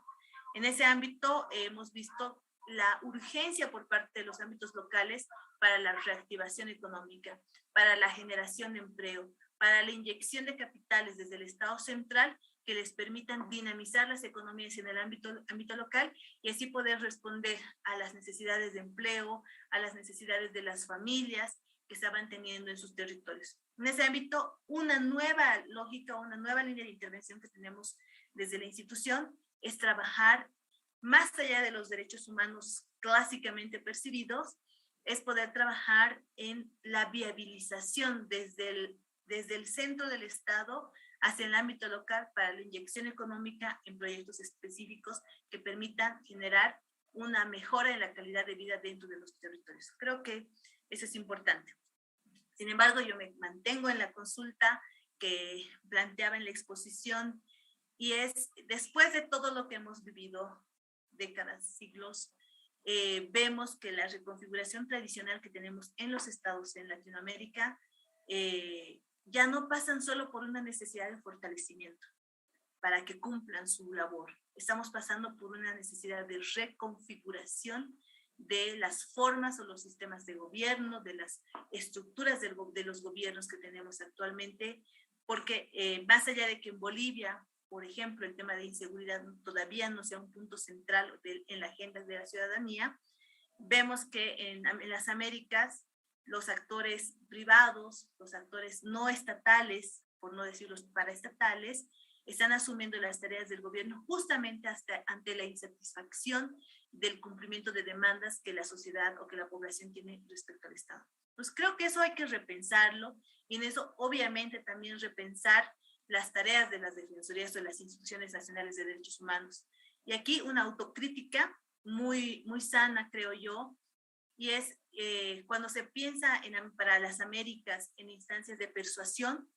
En ese ámbito hemos visto la urgencia por parte de los ámbitos locales para la reactivación económica, para la generación de empleo, para la inyección de capitales desde el Estado central que les permitan dinamizar las economías en el ámbito local y así poder responder a las necesidades de empleo, a las necesidades de las familias que estaban teniendo en sus territorios. En ese ámbito, una nueva lógica, una nueva línea de intervención que tenemos desde la institución es trabajar más allá de los derechos humanos clásicamente percibidos, es poder trabajar en la viabilización desde el centro del Estado hacia el ámbito local para la inyección económica en proyectos específicos que permitan generar una mejora en la calidad de vida dentro de los territorios. Creo que eso es importante. Sin embargo, yo me mantengo en la consulta que planteaba en la exposición y es, después de todo lo que hemos vivido, décadas, siglos, vemos que la reconfiguración tradicional que tenemos en los estados en Latinoamérica ya no pasan solo por una necesidad de fortalecimiento para que cumplan su labor. Estamos pasando por una necesidad de reconfiguración de las formas o los sistemas de gobierno, de las estructuras de los gobiernos que tenemos actualmente, porque más allá de que en Bolivia, por ejemplo, el tema de inseguridad todavía no sea un punto central en la agenda de la ciudadanía, vemos que en las Américas los actores privados, los actores no estatales, por no decir los paraestatales, están asumiendo las tareas del gobierno justamente ante la insatisfacción del cumplimiento de demandas que la sociedad o que la población tiene respecto al Estado. Pues creo que eso hay que repensarlo y en eso obviamente también repensar las tareas de las defensorías o de las instituciones nacionales de derechos humanos. Y aquí una autocrítica muy, muy sana, creo yo, y es cuando se piensa para las Américas en instancias de persuasión,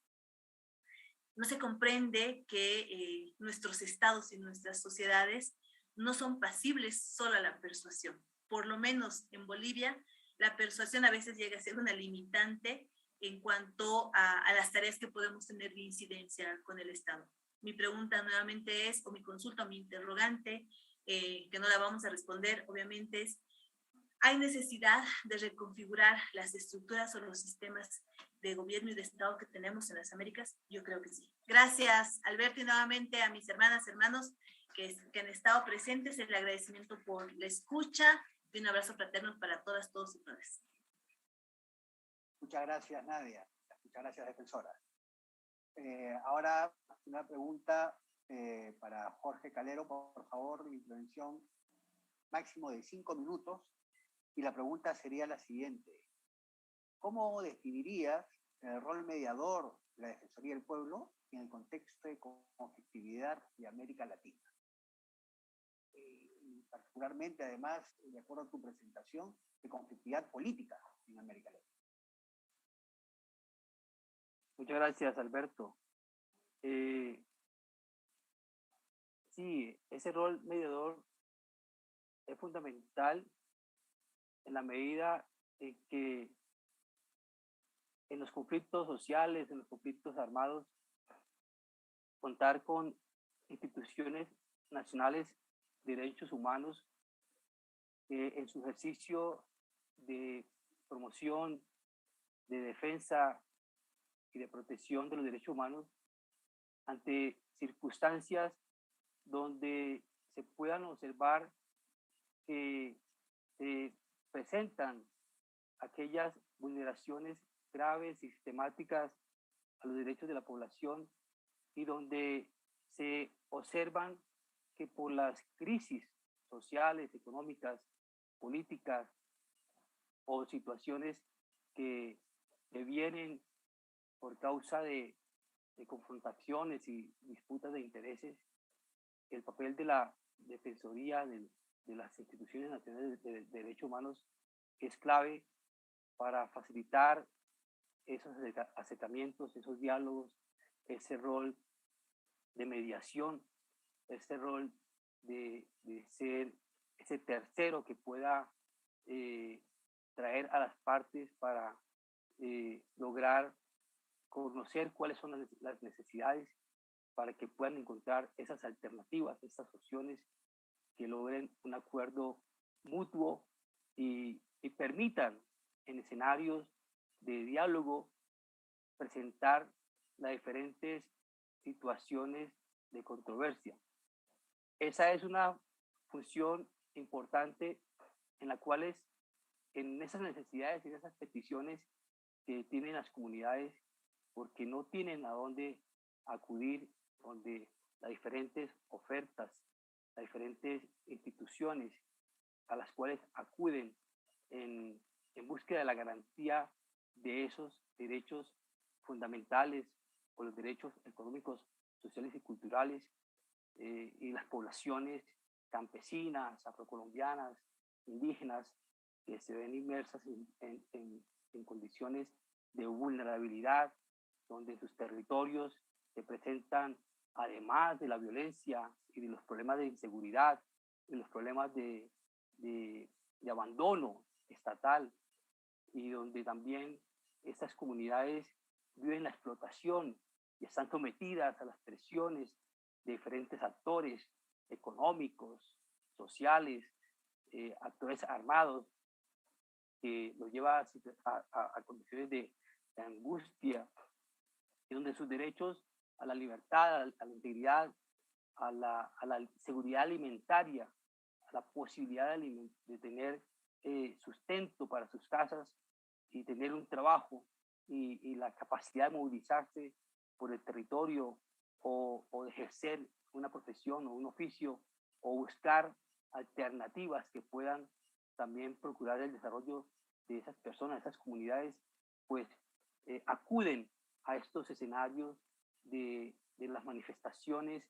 no se comprende que nuestros estados y nuestras sociedades no son pasibles solo a la persuasión. Por lo menos en Bolivia, la persuasión a veces llega a ser una limitante en cuanto a las tareas que podemos tener de incidencia con el Estado. Mi pregunta nuevamente es, o mi consulta, o mi interrogante, que no la vamos a responder, obviamente es, ¿hay necesidad de reconfigurar las estructuras o los sistemas de gobierno y de Estado que tenemos en las Américas? Yo creo que sí. Gracias, Alberto, y nuevamente a mis hermanas, hermanos que han estado presentes, el agradecimiento por la escucha y un abrazo fraterno para todas, todos y todas. Muchas gracias, Nadia. Muchas gracias, defensora. Ahora, una pregunta para Jorge Calero, por favor, intervención máximo de 5 minutos. Y la pregunta sería la siguiente. ¿Cómo definirías el rol mediador de la Defensoría del Pueblo en el contexto de conflictividad de América Latina? Y particularmente, además, de acuerdo a tu presentación, de conflictividad política en América Latina. Muchas gracias, Alberto. Sí, ese rol mediador es fundamental en la medida en que en los conflictos sociales, en los conflictos armados, contar con instituciones nacionales de derechos humanos en su ejercicio de promoción, de defensa y de protección de los derechos humanos ante circunstancias donde se puedan observar que se presentan aquellas vulneraciones graves y sistemáticas a los derechos de la población y donde se observan que por las crisis sociales, económicas, políticas o situaciones que vienen por causa de confrontaciones y disputas de intereses, el papel de la Defensoría del de las instituciones nacionales de derechos humanos es clave para facilitar esos acercamientos, esos diálogos, ese rol de mediación, ese rol de ser ese tercero que pueda traer a las partes para lograr conocer cuáles son las necesidades para que puedan encontrar esas alternativas, esas opciones que logren un acuerdo mutuo y permitan en escenarios de diálogo presentar las diferentes situaciones de controversia. Esa es una función importante en la cual en esas necesidades y en esas peticiones que tienen las comunidades, porque no tienen a dónde acudir, donde las diferentes ofertas, las diferentes instituciones a las cuales acuden en búsqueda de la garantía de esos derechos fundamentales o los derechos económicos, sociales y culturales, y las poblaciones campesinas, afrocolombianas, indígenas, que se ven inmersas en condiciones de vulnerabilidad, donde sus territorios se presentan, además de la violencia y de los problemas de inseguridad, y los problemas de abandono estatal, y donde también estas comunidades viven la explotación y están sometidas a las presiones de diferentes actores económicos, sociales, actores armados, que los lleva a condiciones de angustia, y donde sus derechos a la libertad, a la integridad, a la seguridad alimentaria, a la posibilidad de tener sustento para sus casas y tener un trabajo y la capacidad de movilizarse por el territorio o de ejercer una profesión o un oficio o buscar alternativas que puedan también procurar el desarrollo de esas personas, esas comunidades, pues acuden a estos escenarios de las manifestaciones,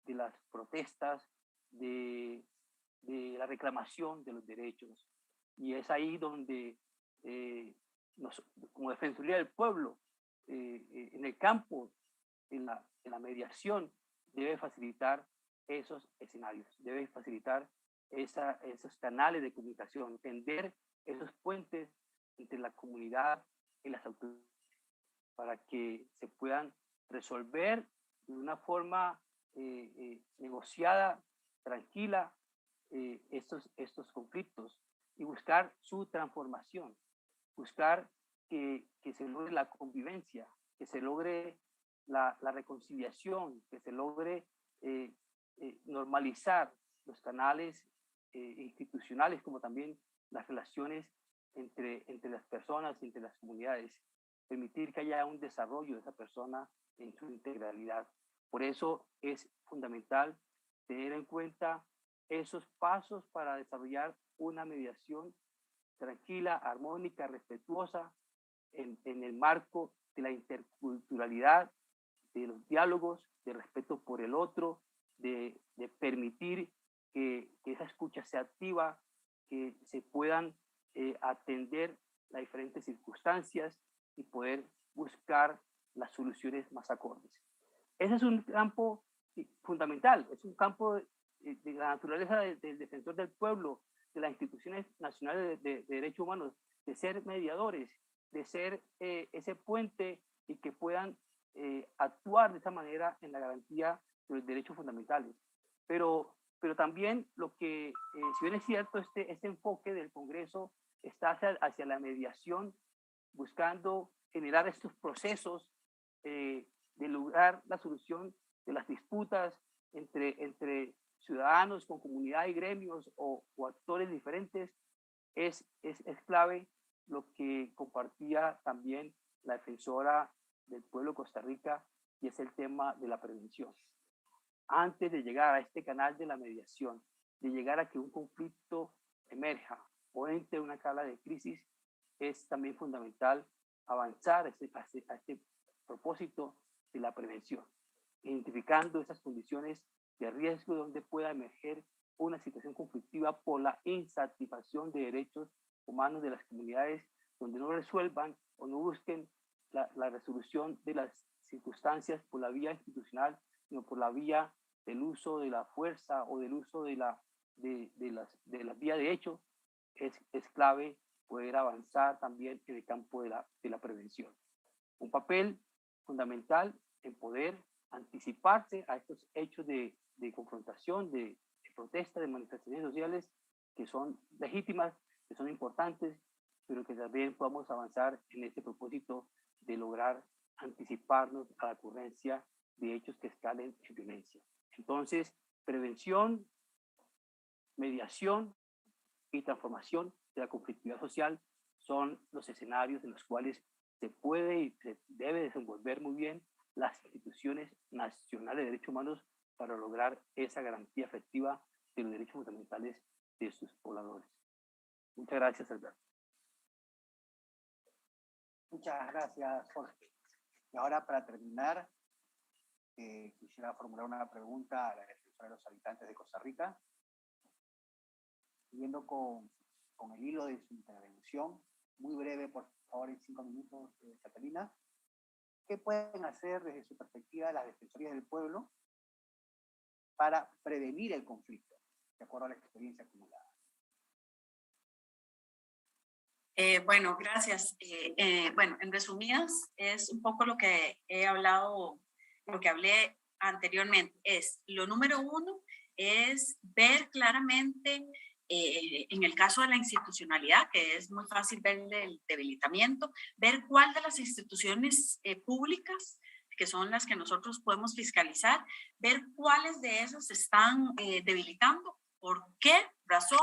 de las protestas, de la reclamación de los derechos. Y es ahí donde como Defensoría del Pueblo, en el campo, en la mediación, debe facilitar esos escenarios, debe facilitar esos canales de comunicación, tender esos puentes entre la comunidad y las autoridades para que se puedan resolver de una forma negociada, tranquila, estos conflictos y buscar su transformación, buscar que se logre la convivencia, que se logre la reconciliación, que se logre normalizar los canales institucionales como también las relaciones entre las personas, entre las comunidades, permitir que haya un desarrollo de esa persona en su integralidad. Por eso es fundamental tener en cuenta esos pasos para desarrollar una mediación tranquila, armónica, respetuosa, en el marco de la interculturalidad, de los diálogos, de respeto por el otro, de permitir que esa escucha sea activa, que se puedan atender las diferentes circunstancias y poder buscar las soluciones más acordes. Ese es un campo fundamental, es un campo de la naturaleza del defensor del pueblo, de las instituciones nacionales de derechos humanos, de ser mediadores, de ser ese puente y que puedan actuar de esa manera en la garantía de los derechos fundamentales. Pero también lo que, si bien es cierto, este enfoque del Congreso está hacia la mediación, buscando generar estos procesos de lograr la solución de las disputas entre ciudadanos con comunidad y gremios o actores diferentes, es clave lo que compartía también la defensora del pueblo de Costa Rica, y es el tema de la prevención. Antes de llegar a este canal de la mediación, de llegar a que un conflicto emerja o entre una cala de crisis, es también fundamental avanzar a este propósito de la prevención, identificando esas condiciones de riesgo donde pueda emerger una situación conflictiva por la insatisfacción de derechos humanos de las comunidades donde no resuelvan o no busquen la resolución de las circunstancias por la vía institucional, sino por la vía del uso de la fuerza o del uso de las vías de hecho, es clave poder avanzar también en el campo de la prevención. Un papel fundamental en poder anticiparse a estos hechos de confrontación, de protesta, de manifestaciones sociales que son legítimas, que son importantes, pero que también podamos avanzar en este propósito de lograr anticiparnos a la ocurrencia de hechos que escalen en violencia. Entonces, prevención, mediación y transformación de la conflictividad social son los escenarios en los cuales se puede y se debe desenvolver muy bien las instituciones nacionales de derechos humanos para lograr esa garantía efectiva de los derechos fundamentales de sus pobladores. Muchas gracias, Alberto. Muchas gracias, Jorge. Y ahora, para terminar, quisiera formular una pregunta a la defensora de los habitantes de Costa Rica. Siguiendo con el hilo de su intervención, muy breve, por favor, en 5 minutos, Catalina. ¿Qué pueden hacer desde su perspectiva las defensorías del pueblo para prevenir el conflicto, de acuerdo a la experiencia acumulada? Bueno, gracias. Bueno, en resumidas, es un poco lo que he hablado, lo que hablé anteriormente. Lo número uno es ver claramente, en el caso de la institucionalidad, que es muy fácil ver el debilitamiento, ver cuál de las instituciones públicas, que son las que nosotros podemos fiscalizar, ver cuáles de esas se están debilitando, por qué razón,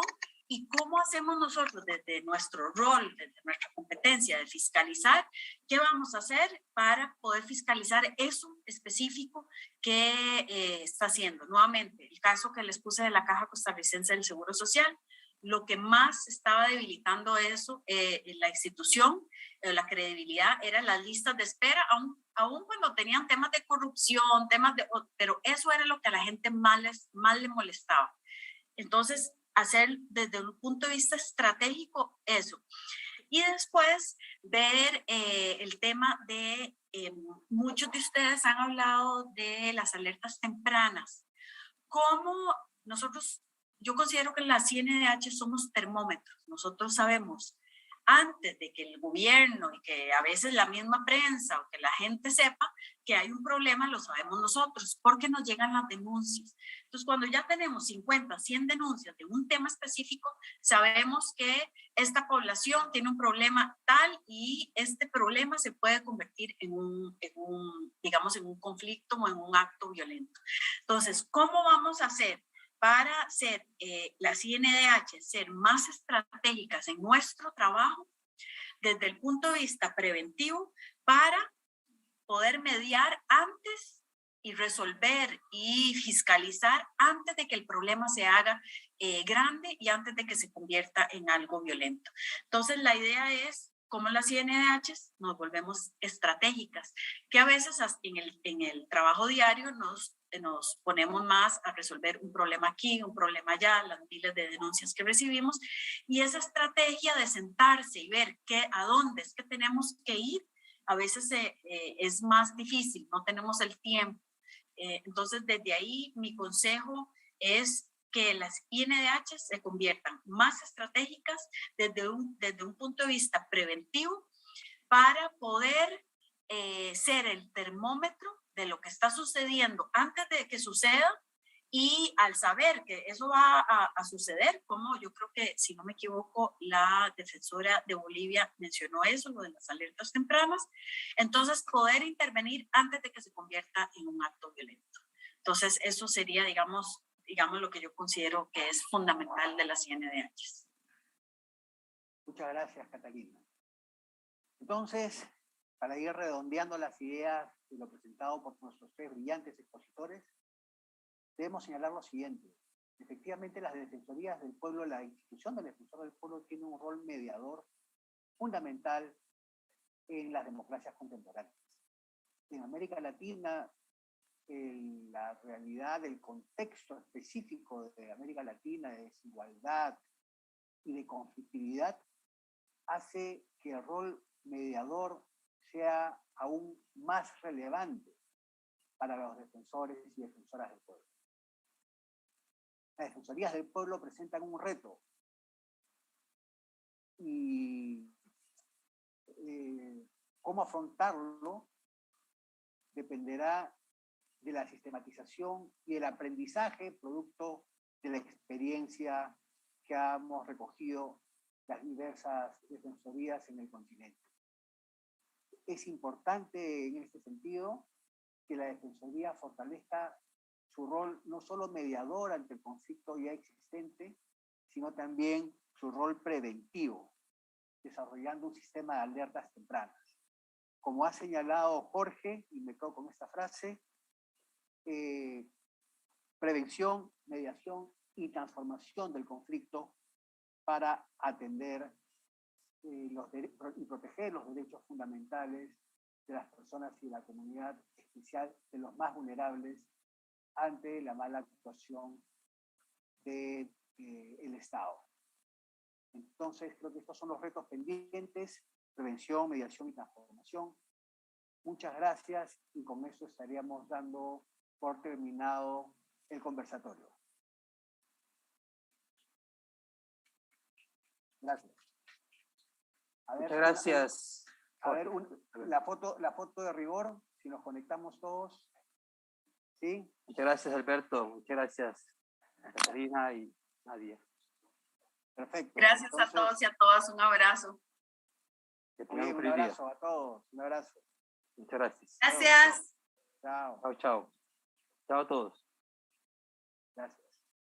y cómo hacemos nosotros desde nuestro rol, desde nuestra competencia de fiscalizar, qué vamos a hacer para poder fiscalizar eso específico que está haciendo. Nuevamente, el caso que les puse de la Caja Costarricense del Seguro Social, lo que más estaba debilitando eso, la institución, la credibilidad, eran las listas de espera, aún cuando tenían temas de corrupción, pero eso era lo que a la gente más le molestaba. Entonces, hacer desde un punto de vista estratégico eso. Y después ver el tema de, muchos de ustedes han hablado de las alertas tempranas. ¿Cómo nosotros, yo considero que en la CNDH somos termómetros, nosotros sabemos antes de que el gobierno y que a veces la misma prensa o que la gente sepa que hay un problema, lo sabemos nosotros, porque nos llegan las denuncias. Entonces, cuando ya tenemos 50, 100 denuncias de un tema específico, sabemos que esta población tiene un problema tal y este problema se puede convertir en digamos, en un conflicto o en un acto violento. Entonces, ¿cómo vamos a hacer para ser la CNDH, ser más estratégicas en nuestro trabajo desde el punto de vista preventivo para poder mediar antes y resolver y fiscalizar antes de que el problema se haga grande y antes de que se convierta en algo violento? Entonces, la idea es, como las CNDH nos volvemos estratégicas, que a veces en el trabajo diario nos ponemos más a resolver un problema aquí, un problema allá, las miles de denuncias que recibimos, y esa estrategia de sentarse y ver a dónde es que tenemos que ir, a veces es más difícil, no tenemos el tiempo. Entonces, desde ahí, mi consejo es que las INDH se conviertan más estratégicas desde un punto de vista preventivo para poder ser el termómetro de lo que está sucediendo antes de que suceda, y al saber que eso va a suceder, como yo creo que, si no me equivoco, la defensora de Bolivia mencionó eso, lo de las alertas tempranas, entonces poder intervenir antes de que se convierta en un acto violento. Entonces eso sería, digamos lo que yo considero que es fundamental de las CNDH. Muchas gracias, Catalina. Entonces, para ir redondeando las ideas de lo presentado por nuestros 3 brillantes expositores, debemos señalar lo siguiente. Efectivamente, las defensorías del pueblo, la institución del defensor del pueblo tiene un rol mediador fundamental en las democracias contemporáneas. En América Latina, la realidad, el contexto específico de América Latina, de desigualdad y de conflictividad, hace que el rol mediador sea aún más relevante para los defensores y defensoras del pueblo. Las defensorías del pueblo presentan un reto y cómo afrontarlo dependerá de la sistematización y el aprendizaje producto de la experiencia que hemos recogido las diversas defensorías en el continente. Es importante en este sentido que la defensoría fortalezca su rol no solo mediador ante el conflicto ya existente, sino también su rol preventivo, desarrollando un sistema de alertas tempranas. Como ha señalado Jorge, y me quedo con esta frase, prevención, mediación y transformación del conflicto para atender y proteger los derechos fundamentales de las personas y de la comunidad, especial de los más vulnerables ante la mala actuación del Estado. Entonces, creo que estos son los retos pendientes: prevención, mediación y transformación. Muchas gracias, y con eso estaríamos dando por terminado el conversatorio. Gracias. A ver, muchas gracias. A ver, la foto de rigor, si nos conectamos todos. ¿Sí? Muchas gracias, Alberto. Muchas gracias, Catarina y Nadia. Perfecto. Gracias Entonces, a todos y a todas. Un abrazo. Que tengan un un feliz día. abrazo a todos. Un abrazo. Muchas gracias. Gracias. Chao. Chao, chao. Chao a todos. Gracias.